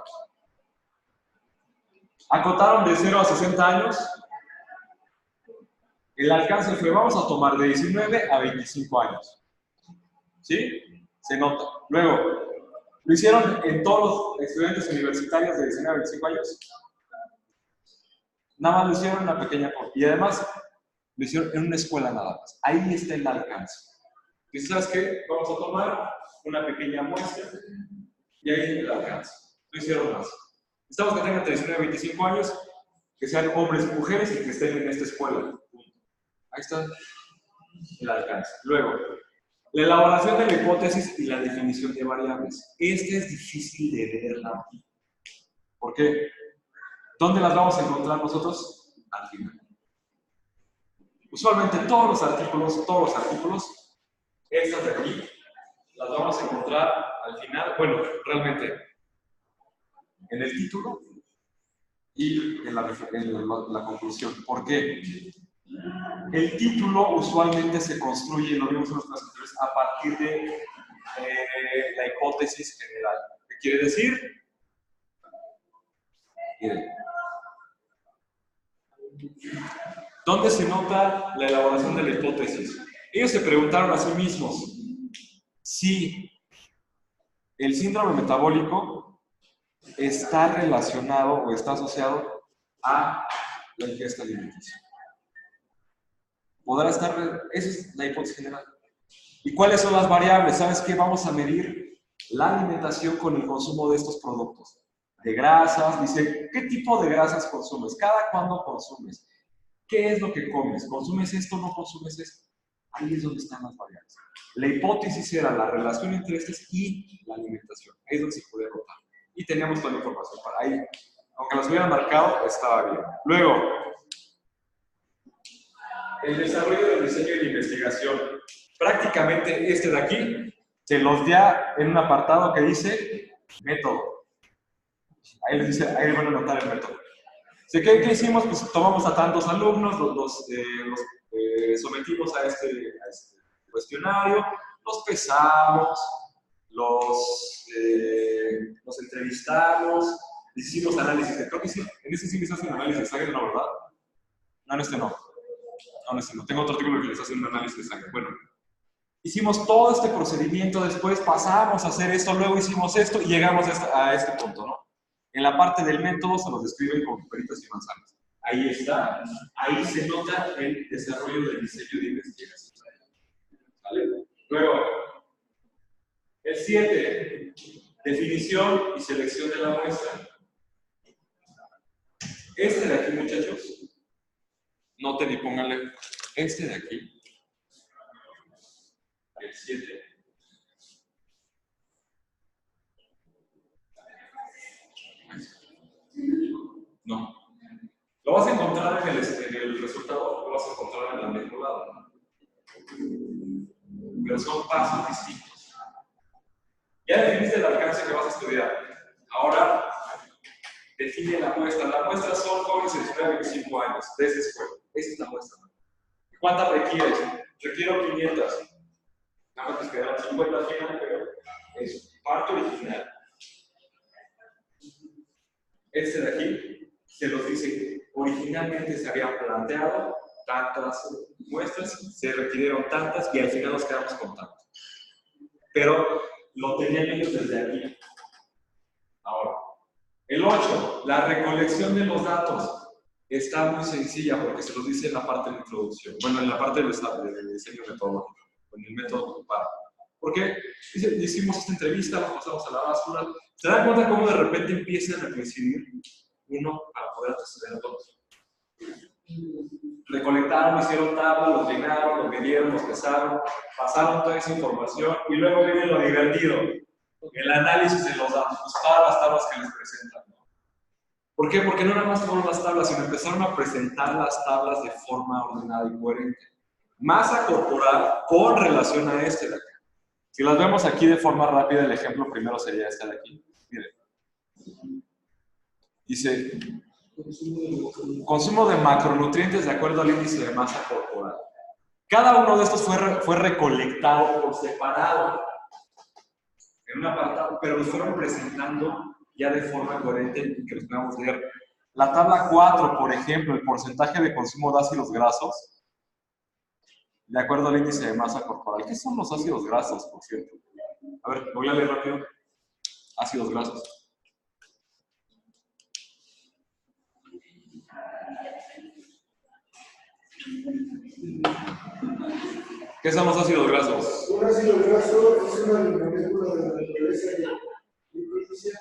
¿Acotaron de 0 a 60 años? El alcance fue, vamos a tomar de 19 a 25 años. ¿Sí? Se nota. Luego, ¿lo hicieron en todos los estudiantes universitarios de 19 a 25 años? Nada más lo hicieron en una pequeña parte. Y además, lo hicieron en una escuela nada más. Ahí está el alcance. ¿Y sabes qué? Vamos a tomar una pequeña muestra y ahí está el alcance. Lo hicieron más. Necesitamos que tengan entre 19 a 25 años, que sean hombres y mujeres y que estén en esta escuela. Ahí está el alcance. Luego, la elaboración de la hipótesis y la definición de variables. Esta es difícil de verla. ¿Por qué? ¿Dónde las vamos a encontrar nosotros? Al final. Usualmente todos los artículos, estas de aquí, las vamos a encontrar al final, bueno, realmente, en el título y en la conclusión. ¿Por qué? El título usualmente se construye, lo vimos en los clases anteriores, a partir de la hipótesis general. ¿Qué quiere decir? Miren. ¿Dónde se nota la elaboración de la hipótesis? Ellos se preguntaron a sí mismos si el síndrome metabólico está relacionado o está asociado a la ingesta alimenticia. ¿Podrá estar? Esa es la hipótesis general. ¿Y cuáles son las variables? ¿Sabes qué? Vamos a medir la alimentación con el consumo de estos productos. De grasas, dice, ¿qué tipo de grasas consumes? ¿Cada cuándo consumes? ¿Qué es lo que comes? ¿Consumes esto o no consumes esto? Ahí es donde están las variables. La hipótesis era la relación entre estas y la alimentación. Ahí es donde se podía notar. Y teníamos toda la información para ahí. Aunque las hubieran marcado, estaba bien. Luego, el desarrollo del diseño y la investigación. Prácticamente este de aquí se los da en un apartado que dice método. Ahí les dice, ahí van a anotar el método. ¿Qué hicimos? Pues tomamos a tantos alumnos, los sometimos a este cuestionario, los pesamos, los entrevistamos, hicimos análisis de, creo que sí, en este sí les hacen análisis de sangre, ¿no, verdad? No, en este no. No, en este no. Tengo otro artículo que les hace un análisis de sangre. Bueno, hicimos todo este procedimiento, después pasamos a hacer esto, luego hicimos esto y llegamos a este punto, ¿no? En la parte del método se los describen con peritas y manzanas. Ahí está, ahí se nota el desarrollo del diseño de investigación. ¿Vale? Luego, el 7, definición y selección de la muestra. Este de aquí, muchachos, noten y pónganle este de aquí, el 7. No. Lo vas a encontrar en el resultado, lo vas a encontrar en el mismo lado. Pero son pasos distintos. Ya definiste el alcance que vas a estudiar. Ahora, define la muestra. La muestra son jóvenes de 19 a 25 años, de esa escuela. Esa es la muestra. ¿Cuántas requieres? Requiero 500. Nada más te quedaron 50 al final, pero es parte original. Este de aquí se los dice, originalmente se habían planteado tantas muestras, se requirieron tantas y al final nos quedamos con tantas. Pero lo tenían ellos desde aquí. Ahora, el 8, la recolección de los datos. Está muy sencilla porque se los dice en la parte de introducción. Bueno, en la parte del diseño metodológico, en el método ocupado. Porque hicimos esta entrevista, la pasamos a la basura. ¿Se dan cuenta cómo de repente empiezan a coincidir uno para poder acceder al otro? Recolectaron, hicieron tablas, los llenaron, los midieron, los pesaron, pasaron toda esa información y luego viene lo divertido, el análisis de los datos, todas las tablas que les presentan. ¿Por qué? Porque no nada más fueron las tablas, sino empezaron a presentar las tablas de forma ordenada y coherente. Masa corporal con relación a este de acá. Si las vemos aquí de forma rápida, el ejemplo primero sería este de aquí. Miren. Dice, consumo de macronutrientes de acuerdo al índice de masa corporal. Cada uno de estos fue recolectado por separado en un apartado, pero los fueron presentando ya de forma coherente y que los podamos leer. La tabla 4, por ejemplo, el porcentaje de consumo de ácidos grasos de acuerdo al índice de masa corporal. ¿Qué son los ácidos grasos, por cierto? A ver, voy a leer rápido. Ácidos grasos. ¿Qué son los ácidos grasos? Un ácido graso es una molécula de la naturaleza alimenticia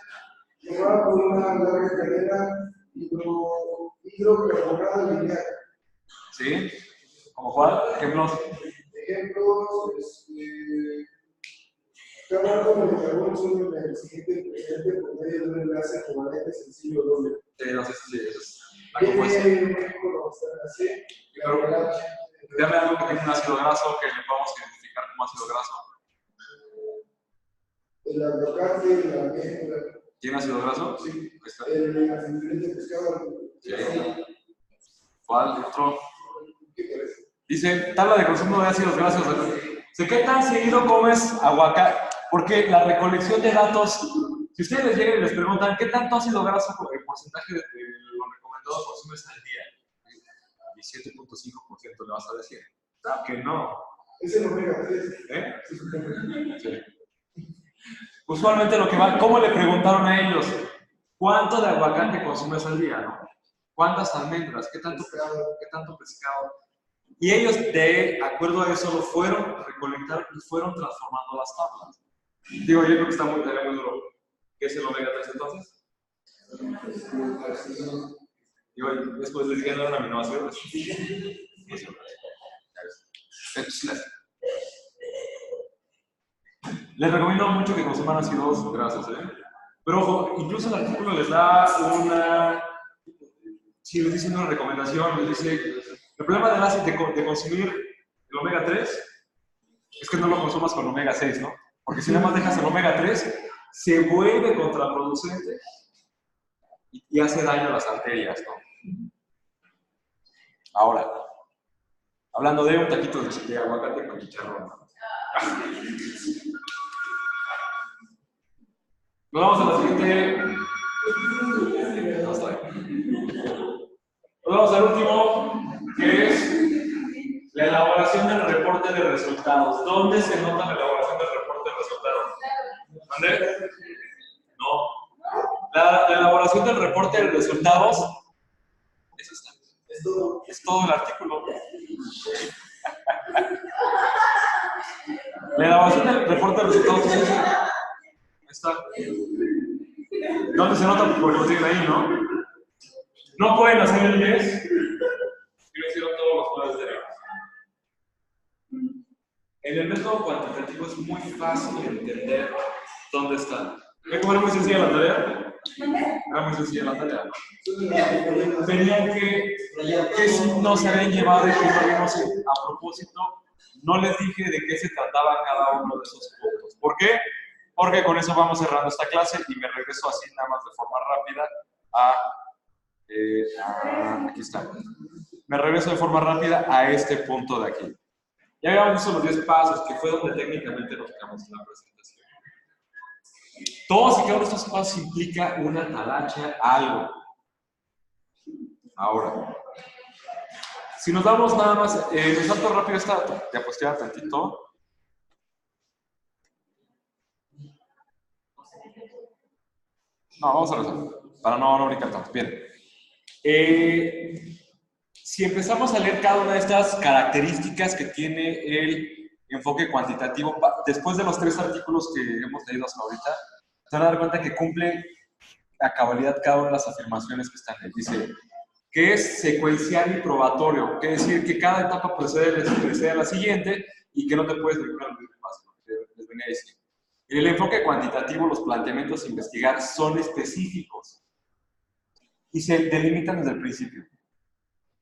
formada por una larga cadena hidrocarbonada lineal. ¿Sí? ¿Como cuál? ¿Ejemplos? Ejemplos, cada átomo de carbono solo en el siguiente presente por medio de un enlace covalente sencillo doble. Sí, no sé si eso es la compuesta. Dame algo que tenga un ácido graso que le podamos identificar como ácido graso. El aguacate, la almendra. ¿Tiene ácido graso? Sí. Está. El filete de pescado. Sí. ¿Cuál? ¿Otro? ¿Qué parece? Dice, tabla de consumo de ácidos grasos. ¿Qué tan seguido comes aguacate? Porque la recolección de datos, si ustedes les llegan y les preguntan, ¿qué tanto ácido graso por el porcentaje de lo recomendado consumes al día? 17.5% le vas a decir. Claro que no. Es el omega 3. ¿Eh? Sí. Usualmente lo que va, ¿cómo le preguntaron a ellos? ¿Cuánto de aguacate consumes al día? ¿No? ¿Cuántas almendras? ¿Qué tanto pescado? Y ellos, de acuerdo a eso, lo fueron recolectando y fueron transformando las tablas. Digo, yo creo que está muy duro. ¿Qué es el omega 3 entonces? Digo, después les dije no eran aminoácidos. Les recomiendo mucho que consuman ácidos grasos, ¿eh? Pero ojo, incluso el artículo les da una... Sí, les dice una recomendación, les dice... El problema del ácido de consumir el omega 3 es que no lo consumas con omega 6, ¿no? Porque si nada más dejas el omega 3, se vuelve contraproducente y hace daño a las arterias, ¿no? Ahora, hablando de un taquito de aguacate con chicharrón, ¿no? Nos vamos a la siguiente. No está bien. Nos vamos al último, que es la elaboración del reporte de resultados. ¿Dónde se nota la elaboración del reporte de resultados? ¿Dónde? No. La elaboración del reporte de resultados, eso está. Es todo el artículo. La elaboración del reporte de resultados es eso. Está. ¿Dónde se nota? Porque lo tienen ahí, ¿no? No pueden hacer el 10 y lo hicieron todos los jueves de verano. En el método cuantitativo es muy fácil entender dónde está. ¿Ven cómo era muy sencilla la tarea? Era muy sencilla la tarea, ¿no? Tenían que si no se habían llevado de que no vimos a propósito, no les dije de qué se trataba cada uno de esos puntos. ¿Por qué? Porque con eso vamos cerrando esta clase y me regreso así nada más de forma rápida aquí está. Me regreso de forma rápida a este punto de aquí. Ya habíamos visto los 10 pasos, que fue donde técnicamente nos quedamos en la presentación. Todos y cada uno de estos pasos implica una talacha, algo. Ahora, si nos damos nada más, me salto rápido esta diapositiva tantito. No, vamos a regresar, para no brincar tanto. Bien. Si empezamos a leer cada una de estas características que tiene el enfoque cuantitativo, después de los 3 artículos que hemos leído hasta ahorita, se van a dar cuenta que cumple a cabalidad cada una de las afirmaciones que están ahí. Dice que es secuencial y probatorio, quiere decir que cada etapa precede a la siguiente y que no te puedes brincar al mismo paso, les venía a decir. En el enfoque cuantitativo, los planteamientos a investigar son específicos y se delimitan desde el principio.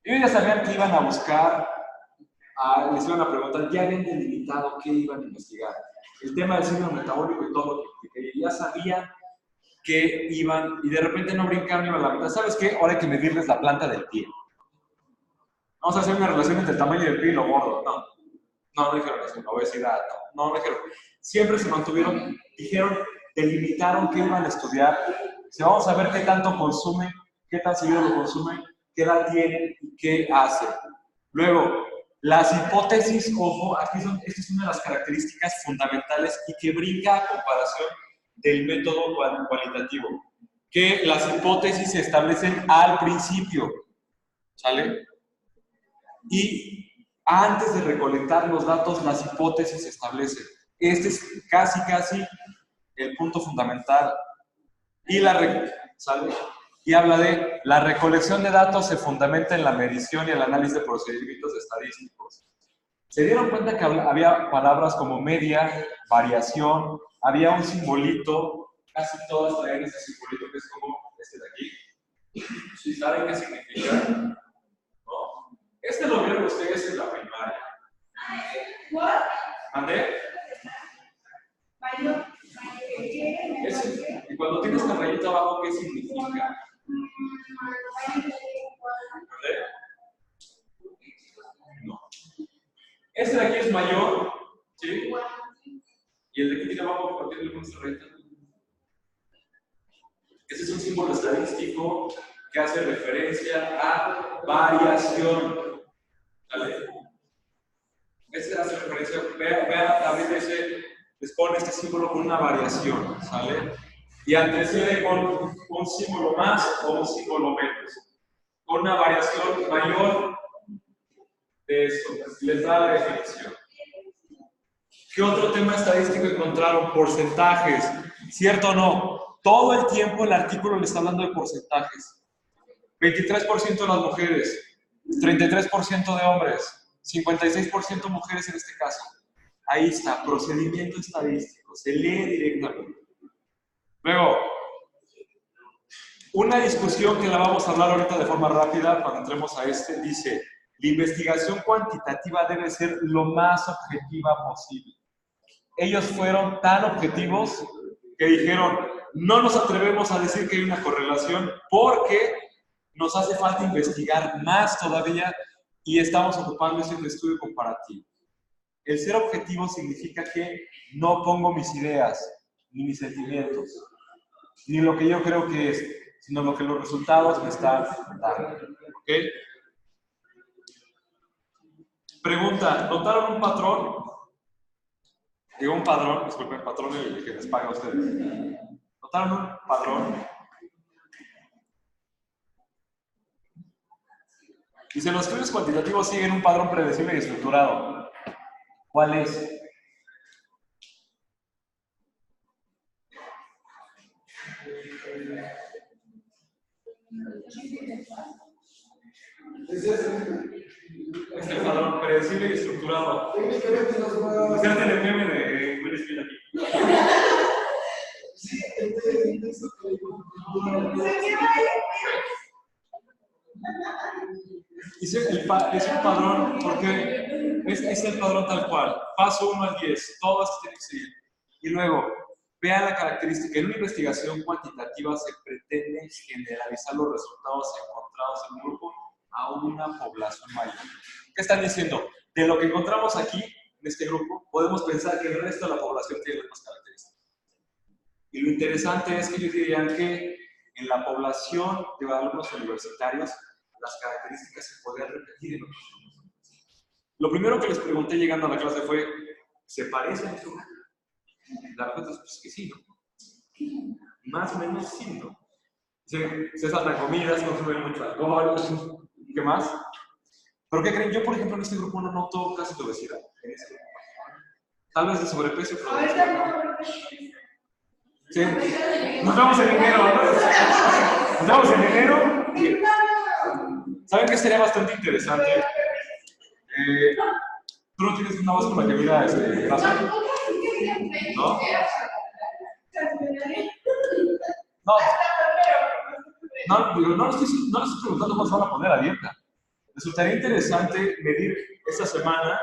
Ellos ya sabían que iban a buscar, les iban a preguntar, ya habían delimitado qué iban a investigar. El tema del síndrome metabólico y todo lo que implica. Y ya sabían que iban, y de repente no brincaron y iban a la mitad. ¿Sabes qué? Ahora hay que medirles la planta del pie. Vamos a hacer una relación entre el tamaño del pie y lo gordo. No dijeron eso, la obesidad, no dijeron. Siempre se mantuvieron, dijeron, delimitaron qué iban a estudiar. Si vamos a ver qué tanto consumen, qué tan seguido lo consumen, qué edad tienen y qué hacen. Luego, las hipótesis, ojo, esta es una de las características fundamentales y que brinca a comparación del método cualitativo, que las hipótesis se establecen al principio, ¿sale? Y antes de recolectar los datos, las hipótesis se establecen. Este es casi el punto fundamental. Y ¿sale? Y habla de la recolección de datos se fundamenta en la medición y el análisis de procedimientos estadísticos. Se dieron cuenta que había palabras como media, variación, había un simbolito, casi todas traen ese simbolito que es como este de aquí. ¿Sí saben qué significa? ¿No? Este lo vieron ustedes en la primaria. ¿Andé? Y cuando tienes esta rayita abajo, ¿qué significa? No. Este de aquí es mayor, ¿sí? Y el de aquí tiene abajo, ¿por qué le pones esta rayita? Ese es un símbolo estadístico que hace referencia a variación. ¿Vale? Este hace referencia, vean, también les pone este símbolo con una variación, ¿sale? Y antecede con un símbolo más o un símbolo menos. Con una variación mayor de esto, les da la definición. ¿Qué otro tema estadístico encontraron? Porcentajes. ¿Cierto o no? Todo el tiempo el artículo le está hablando de porcentajes. 23% de las mujeres, 33% de hombres, 56% mujeres en este caso. Ahí está, procedimiento estadístico, se lee directamente. Luego, una discusión que la vamos a hablar ahorita de forma rápida cuando entremos a dice, la investigación cuantitativa debe ser lo más objetiva posible. Ellos fueron tan objetivos que dijeron, no nos atrevemos a decir que hay una correlación porque nos hace falta investigar más todavía y estamos ocupando ese estudio comparativo. El ser objetivo significa que no pongo mis ideas, ni mis sentimientos, ni lo que yo creo que es, sino lo que los resultados me están dando. ¿Ok? Pregunta, ¿notaron un patrón? Digo un padrón, disculpen, patrón el que les paga a ustedes. ¿Notaron un padrón? Dice, los estudios cuantitativos siguen un padrón predecible y estructurado. ¿Cuál es? Este padrón predecible y estructurado. Técnicamente nos va a... Fíjate el meme de Will Smith aquí. Sí, el texto que Es un padrón, porque es el padrón tal cual. Paso 1 al 10, todo esto tiene que seguir. Y luego, vean la característica. En una investigación cuantitativa se pretende generalizar los resultados encontrados en un grupo a una población mayor. ¿Qué están diciendo? De lo que encontramos aquí, en este grupo, podemos pensar que el resto de la población tiene las mismas características. Y lo interesante es que ellos dirían que en la población de alumnos universitarios, las características se podrían repetir en otros grupos. Lo primero que les pregunté llegando a la clase fue, ¿se parecen a su grupo? La respuesta es pues, que sí, ¿no? Más o menos sí, ¿no? Se saltan comidas, consumen mucho alcohol, ¿qué más? ¿Pero qué creen? Yo, por ejemplo, en este grupo no noto casi de obesidad. En este grupo. Tal vez de sobrepeso, pero de obesidad, ¿no? Sí. Nos vemos en enero, ¿no? Nos vemos en enero. ¿Saben qué sería bastante interesante? Tú no tienes una voz con la que mira grasa, ¿no? No les estoy preguntando cómo se van a poner a dieta. Resultaría interesante medir esta semana,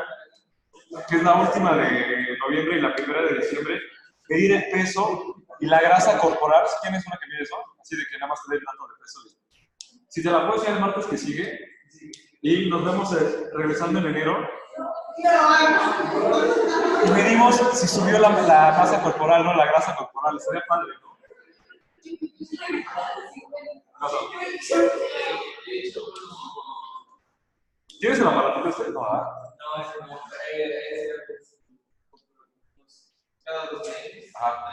que es la última de noviembre y la primera de diciembre, medir el peso y la grasa corporal. Si tienes una que mide eso, así de que nada más te dé el dato de peso. Si te la puedes hacer el martes que sigue, y nos vemos regresando en enero, y medimos si subió la masa corporal, no la grasa corporal. Sería padre, ¿no? ¿Tienes el aparatito este? No, ¿verdad? No, es como cada 2 meses. Ajá.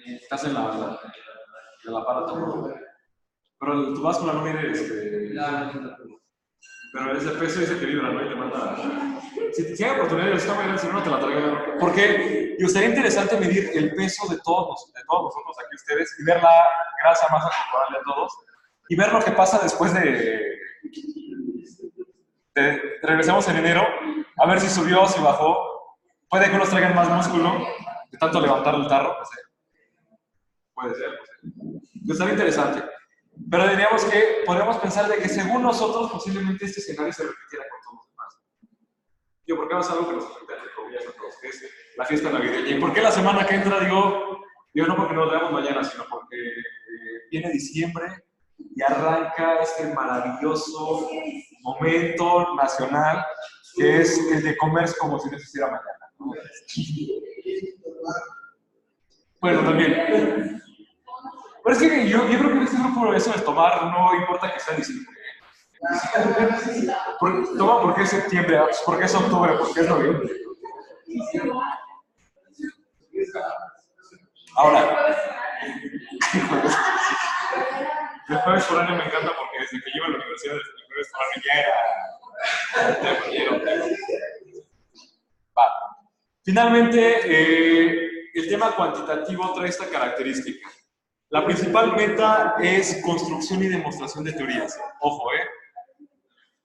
Estás en el aparato, ¿no? Pero tu báscula no mide pero ese peso dice que vibra, ¿no? Y te manda. Si hay oportunidad de buscar mañana, si no te la traigo. Porque y sería interesante medir el peso de todos nosotros aquí ustedes y ver la grasa masa corporal de todos y ver lo que pasa después de regresamos en enero, a ver si subió, si bajó. Puede que nos traigan más músculo de tanto levantar el tarro, no sé. Puede ser, no sé. Estaría interesante. Pero diríamos que podríamos pensar de que según nosotros posiblemente este escenario se repitiera con todos los demás. Yo, ¿por qué es algo que nos afecta entre comillas a todos? Que es la fiesta navideña. ¿Y por qué la semana que entra digo no porque nos veamos mañana, sino porque viene diciembre y arranca este maravilloso momento nacional que es el de comer como si no se hiciera mañana, ¿no? Bueno, también. Pero es que yo creo que en este grupo eso de tomar no importa que sea diciembre. Toma porque es septiembre, porque es octubre, porque es noviembre. Ahora, el jueves por año me encanta porque desde que llevo a la universidad, desde el jueves por año ya era. Va. Finalmente, el tema cuantitativo trae esta característica. La principal meta es construcción y demostración de teorías. Ojo,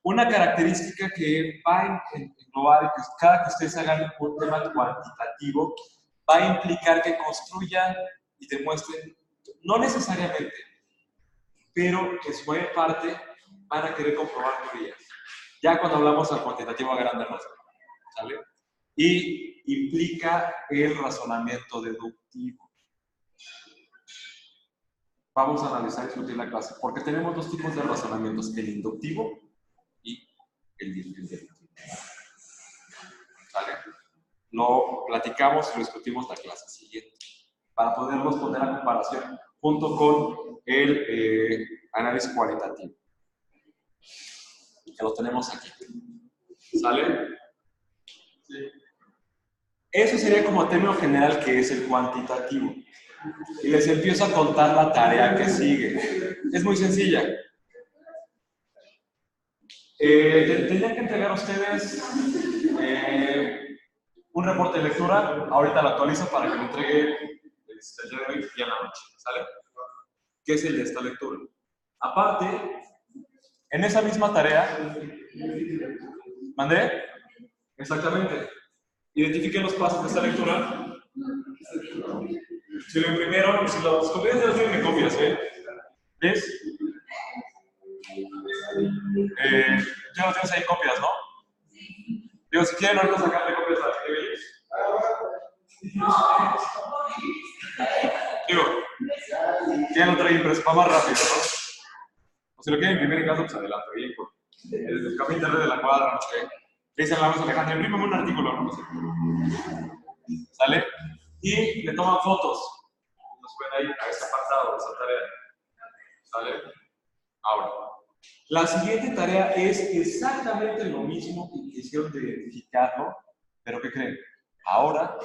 una característica que va a englobar que cada que ustedes hagan un tema cuantitativo va a implicar que construyan y demuestren, no necesariamente, pero que su mayor parte van a querer comprobar teorías. Ya cuando hablamos al cuantitativo a grandes rasgos, ¿sale? Y implica el razonamiento deductivo. Vamos a analizar y discutir la clase, porque tenemos dos tipos de razonamientos, el inductivo y el deductivo. ¿Vale? Lo platicamos y lo discutimos la clase siguiente, para poderlos poner a comparación junto con el análisis cualitativo, que lo tenemos aquí. ¿Sale? Sí. Eso sería como término general que es el cuantitativo. Y les empiezo a contar la tarea que sigue. Es muy sencilla. Tendrían que entregar a ustedes un reporte de lectura. Ahorita lo actualizo para que lo entregue el día de hoy y en la noche. ¿Sale? ¿Qué es el de esta lectura? Aparte, en esa misma tarea, ¿mandé? Exactamente. Identifiquen los pasos de esta lectura. Si lo imprimieron, si los copias ya los tienen en copias, ¿ves? Ya los tienes ahí en copias, ¿no? Digo, si quieren ahorita sacarle copias a ellos. Digo, ya lo traen impreso, va más rápido, ¿no? O si lo quieren imprimir en casa, pues adelante, bien, desde el camino internet de la cuadra, no sé. Dicen la mesa Alejandra, imprímeme un artículo, no sé. ¿Sale? Y le toman fotos. Nos pueden ahí a este apartado de esa tarea. ¿Sale? Ahora, la siguiente tarea es exactamente lo mismo que hicieron de identificarlo, pero ¿qué creen? Ahora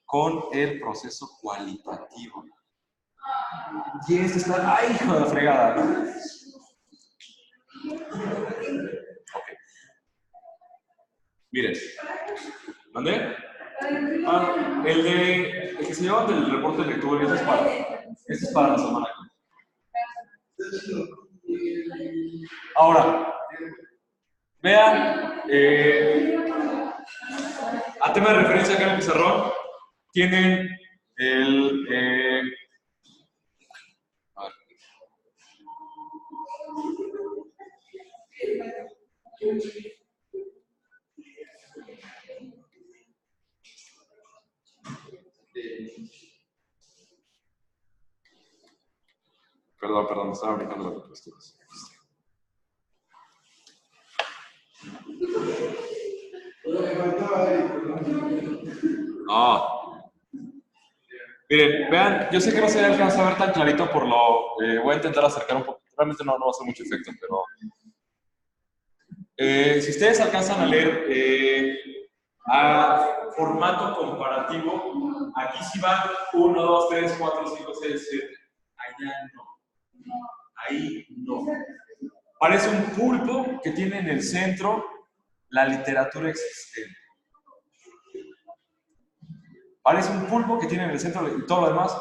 con el proceso cualitativo. Y este está, ¡ay, hijo de la fregada! Ok. Miren, ¿dónde? El que se lleva del reporte de lectura, este es para la semana. Ahora, vean, a tema de referencia acá en el pizarrón, tienen el... a ver. Perdón, me estaba brincando las posturas. Miren, vean, yo sé que no se alcanza a ver tan clarito por lo... voy a intentar acercar un poco. Realmente no va a hacer mucho efecto, pero... si ustedes alcanzan a leer a formato comparativo, aquí sí van 1, 2, 3, 4, 5, 6, 7. Allá no. Ahí no. Parece un pulpo que tiene en el centro la literatura existente. Parece un pulpo que tiene en el centro y todo lo demás.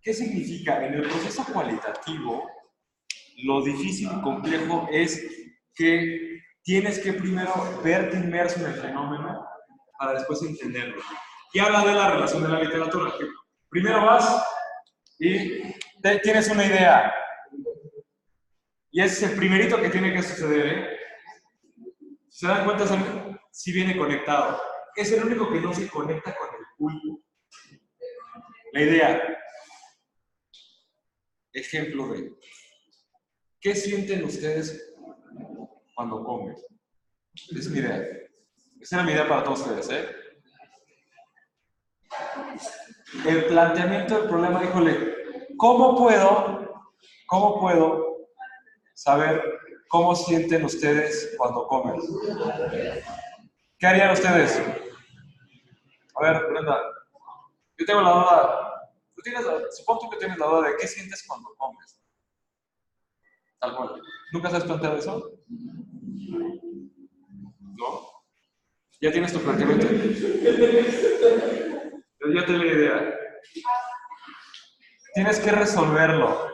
¿Qué significa? En el proceso cualitativo, lo difícil y complejo es que tienes que primero verte inmerso en el fenómeno para después entenderlo. Y habla de la relación de la literatura. Primero vas y tienes una idea. Y ese es el primerito que tiene que suceder, Si se dan cuenta, sí viene conectado. Es el único que no se conecta con el pulpo. La idea. Ejemplo de ¿qué sienten ustedes cuando comen? Es mi idea. Esa era mi idea para todos ustedes, El planteamiento del problema, híjole, ¿cómo puedo saber cómo sienten ustedes cuando comen? ¿Qué harían ustedes? A ver, Brenda, yo tengo la duda. Supongo que tienes la duda de qué sientes cuando comes. Tal cual. ¿Nunca se has planteado eso? ¿No? ¿Ya tienes tu planteamiento? Ya te di la idea. Tienes que resolverlo.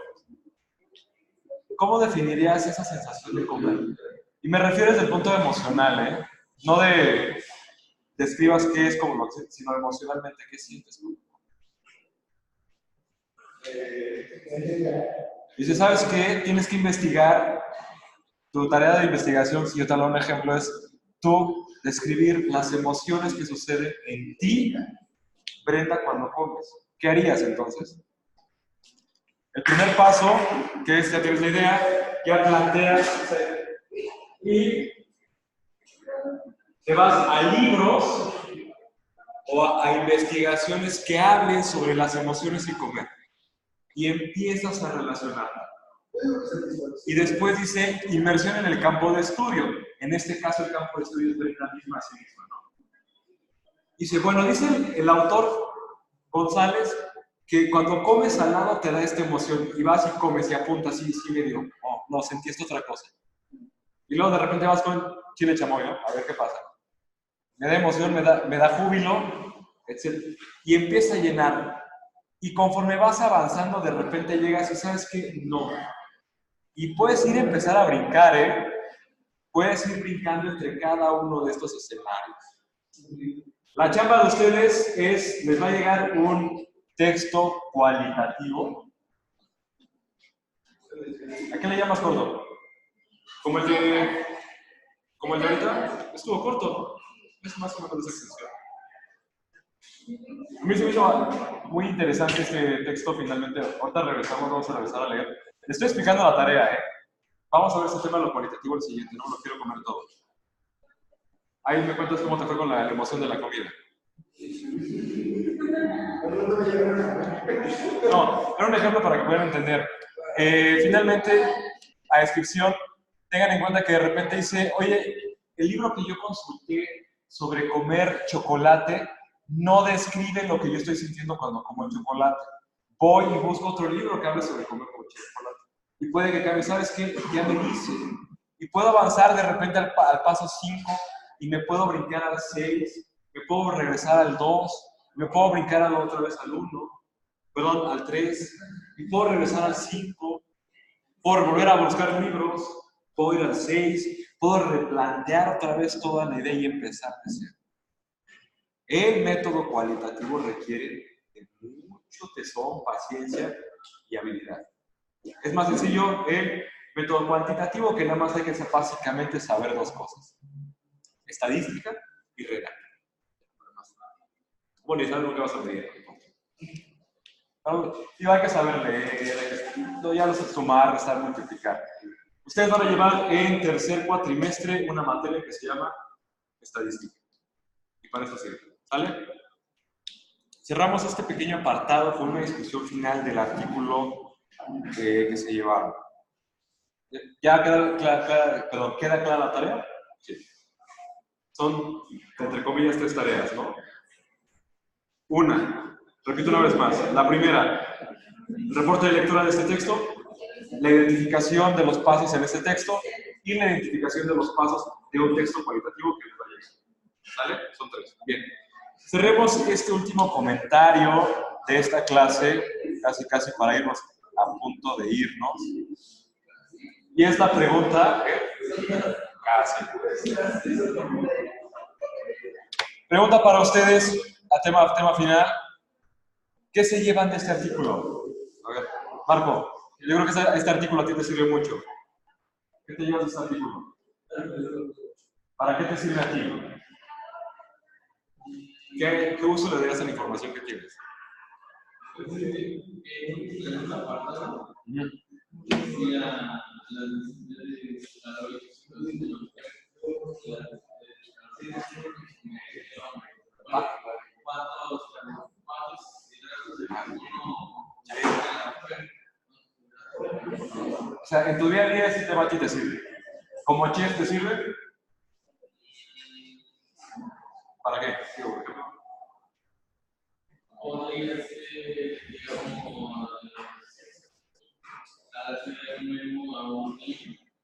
¿Cómo definirías esa sensación de comer? Y me refiero desde el punto emocional, ¿eh? No de describas qué es como sino emocionalmente, qué sientes. Dice, ¿sabes qué? Tienes que investigar. Tu tarea de investigación, si yo te doy un ejemplo, es tú describir las emociones que suceden en ti, Brenda, cuando comes. ¿Qué harías entonces? El primer paso, que es, ya tienes la idea, ya planteas y te vas a libros o a investigaciones que hablen sobre las emociones y comer. Y empiezas a relacionar. Y después dice inmersión en el campo de estudio. En este caso el campo de estudio es Brenda misma a sí misma, ¿no? Dice, bueno, dice el autor González que cuando comes salado te da esta emoción y vas y comes y apuntas, sí, sí me dio, oh, no, sentí esto otra cosa. Y luego de repente vas con chile chamoy, ¿no? A ver qué pasa. Me da emoción, me da júbilo, etc. Y empieza a llenar. Y conforme vas avanzando, de repente llegas y sabes que no. Y puedes ir a empezar a brincar, ¿eh? Puedes ir brincando entre cada uno de estos escenarios. La chamba de ustedes es, les va a llegar un texto cualitativo. ¿A qué le llamas corto? ¿Como el de ahorita? Estuvo corto. Es más o menos de esa extensión. A mí se me hizo muy interesante este texto finalmente. Ahorita regresamos, vamos a regresar a leer. Le estoy explicando la tarea, ¿eh? Vamos a ver ese tema de lo cualitativo el siguiente, no lo quiero comer todo. Ahí me cuentas cómo te fue con la emoción de la comida. No, era un ejemplo para que puedan entender. Finalmente, a descripción, tengan en cuenta que de repente dice, oye, el libro que yo consulté sobre comer chocolate no describe lo que yo estoy sintiendo cuando como el chocolate. Voy y busco otro libro que hable sobre comer chocolate. Y puede que cambie, ¿sabes qué? Ya me hice. Y puedo avanzar de repente al paso 5 y me puedo brincar al 6, me puedo regresar al 2, me puedo brincar otra vez al 1, perdón, al 3, y puedo regresar al 5, puedo volver a buscar libros, puedo ir al 6, puedo replantear otra vez toda la idea y empezar de cero. El método cualitativo requiere de mucho tesón, paciencia y habilidad. Es más sencillo el método cuantitativo, que nada más hay que básicamente saber dos cosas: estadística y redactar. Bueno, y sabes lo que vas a medir. Y hay que saber leer, ya lo sé, sumar, restar, multiplicar. Ustedes van a llevar en tercer cuatrimestre una materia que se llama estadística. Y para eso sirve. ¿Sale? Cerramos este pequeño apartado con una discusión final del artículo que se llevaron. ¿Ya queda clara la tarea? Sí. Son, entre comillas, 3 tareas, ¿no? Una, repito una vez más. La primera, el reporte de lectura de este texto, la identificación de los pasos en este texto y la identificación de los pasos de un texto cualitativo que les vaya a llegar. ¿Sale? Son 3. Bien. Cerremos este último comentario de esta clase, casi para irnos a punto de irnos. Y es la pregunta, casi. Pregunta para ustedes, a tema final. ¿Qué se llevan de este artículo? A ver, Marco, yo creo que este artículo a ti te sirve mucho. ¿Qué te llevas de este artículo? ¿Para qué te sirve a ti? ¿Qué uso le darías a la información que tienes? O sea, en tu día a día ese tema a ti te sirve. ¿Como chef te sirve? ¿Para qué?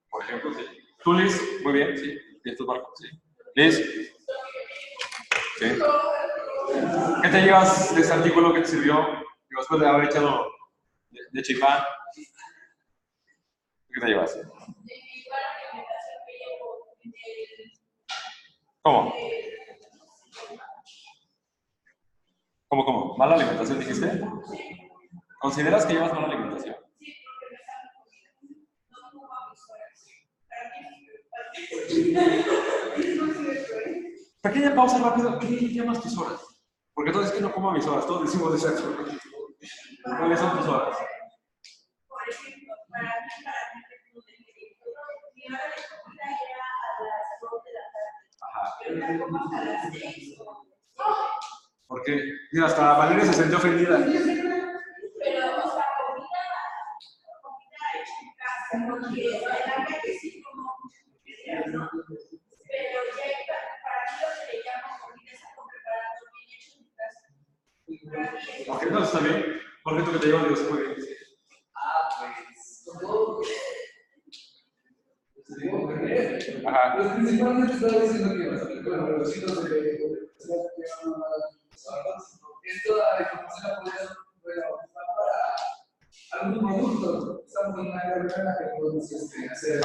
Por ejemplo, sí. ¿Tú, Liz? Muy bien, sí. ¿Y estos barcos? Sí. ¿Liz? ¿Sí? ¿Qué te llevas de ese artículo que te sirvió? Digo, después de haber echado de chipán. ¿Qué te llevas? ¿Cómo? ¿Cómo? ¿Mala alimentación dijiste? ¿Consideras que llevas mala alimentación? Pequeña pausa rápido. ¿Qué llamas tus horas? Porque todos es que no como a mis horas, todos decimos exacto. ¿Cuáles son tus horas? Por ejemplo, para mí, mi hora de comida era a las 2 de la tarde. Ajá. Pero una como a las 6 o... Porque, mira, hasta Valeria se sintió ofendida. Pero, o sea, comida hecha en casa, porque en la calle sí como, ¿no? Pero ya para mí lo que le llamo comida es algo preparado bien hecho en casa. ¿Por qué no está bien? ¿Por qué tú que te llevas Dios muy bien? Ajá. Pues principalmente estaba diciendo que, bueno, los hitos de esto la información la podemos usar para algún producto. Estamos en una carrera que podemos hacer.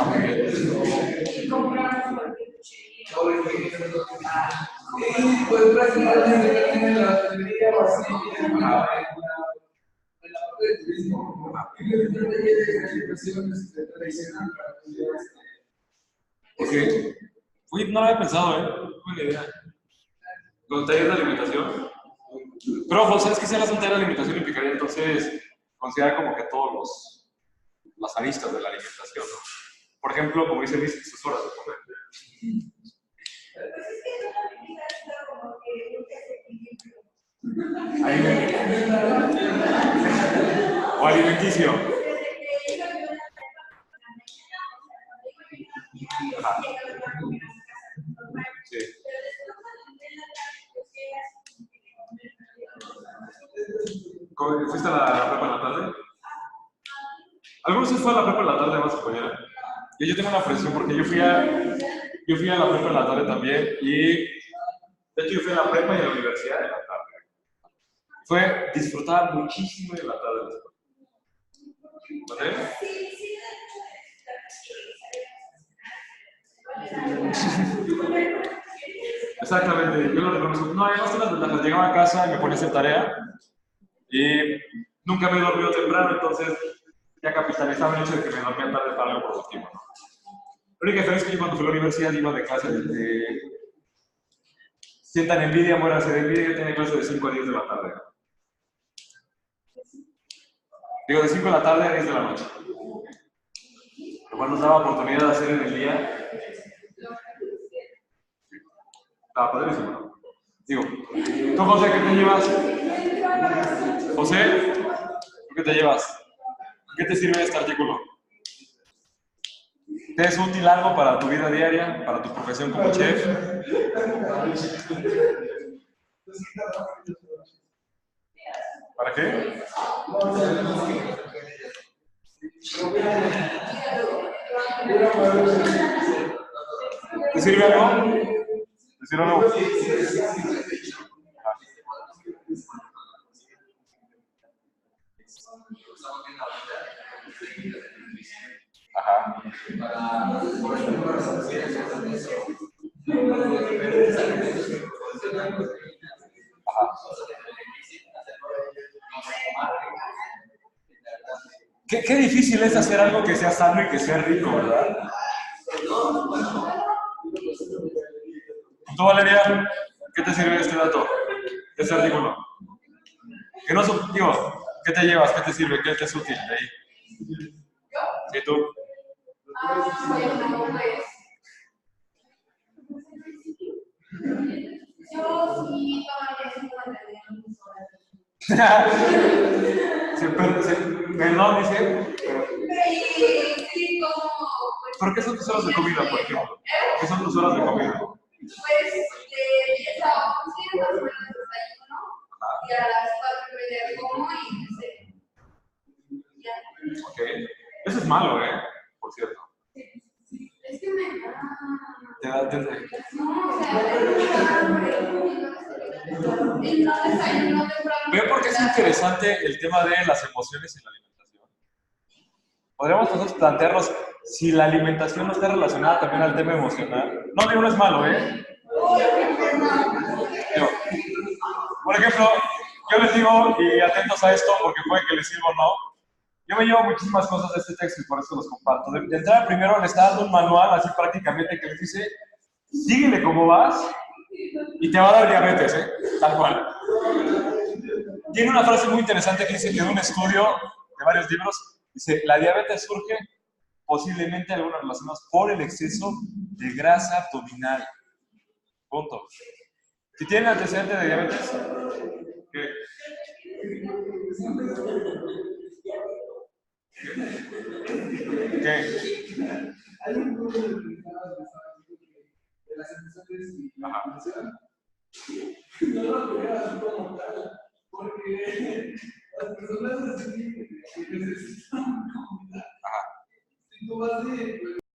Y compramos cualquier cuchillo. Y pues prácticamente también en la hotelería o así, en la parte de turismo, hay inversiones tradicionales para Ok. Uy, no lo había pensado, buena idea. ¿Con taller de alimentación? Pero, ojo, ¿sabes qué? Si hagas un taller de alimentación implicaría entonces considerar como que todos las aristas de la alimentación, ¿no? Por ejemplo, como dice Luis, sus horas de comer. Pues es que es una medida como que equilibrio. O alimenticio. Ajá. Sí. ¿Fuiste a la prepa en la tarde? ¿Algunos se fue a la prepa en la tarde, más compañera? Yo tengo una presión porque yo fui a la prepa en la tarde también y de hecho yo fui a la prepa y a la universidad en la tarde. Fue disfrutar muchísimo de la tarde después. ¿Vale? Exactamente, yo lo reconozco. No, además de las ventajas. Llegaba a casa y me ponía a hacer tarea y nunca me he dormido temprano, entonces ya capitalizaba el hecho de que me dormía tarde para algo productivo, ¿no? La única diferencia es que yo cuando fui a la universidad iba de clase de sientan envidia, muéranse de envidia, yo tenía clase de 5 a 10 de la tarde. Digo, de 5 de la tarde a 10 de la noche. Lo cual nos daba oportunidad de hacer en el día. Estaba padrísimo, ¿no? Digo, ¿tú, José, qué te llevas? José, ¿tú qué te llevas? ¿Qué te sirve este artículo? ¿Te es útil algo para tu vida diaria, para tu profesión como chef? ¿Para qué? ¿Te sirve algo? ¿Te sirve algo? Ajá. Qué difícil es hacer algo que sea sano y que sea rico, ¿verdad? ¿Tú, Valeria, qué te sirve este dato? Este artículo. Que no digo, ¿qué te llevas? ¿Qué te sirve? ¿Qué te es útil de ahí? ¿Sí, tú? Bueno, pues. Yo sí tomaría 52 horas. Perdón, dice. Sí, como. ¿Por qué son tus horas de comida, por ejemplo? ¿Qué son tus horas de comida? Pues de 10 a 11 más o menos desayuno. Y a las 4:30 como y ya. Ok. Eso es malo, por cierto. Es que me da. Te da. No, o sea, Y no desayuno temprano. ¿Ven por qué es interesante el tema de las emociones y la alimentación? Podríamos nosotros plantearnos si la alimentación no está relacionada también al tema emocional. No digo, no es malo, ¿eh? Digo, por ejemplo, yo les digo, y atentos a esto porque puede que les sirva o no, yo me llevo muchísimas cosas de este texto y por eso los comparto. De entrada, primero le está dando un manual así prácticamente que les dice, síguele como vas y te va a dar diabetes, ¿eh? Tal cual. Tiene una frase muy interesante que dice que en un estudio de varios libros, dice, la diabetes surge posiblemente algunas relacionadas por el exceso de grasa abdominal. Punto. Si tienen antecedentes de diabetes, ¿qué? ¿Qué? Hay un grupo de las empresas y la alimentación. No lo veas como tal, porque las personas así que necesitan comida. Si tú vas de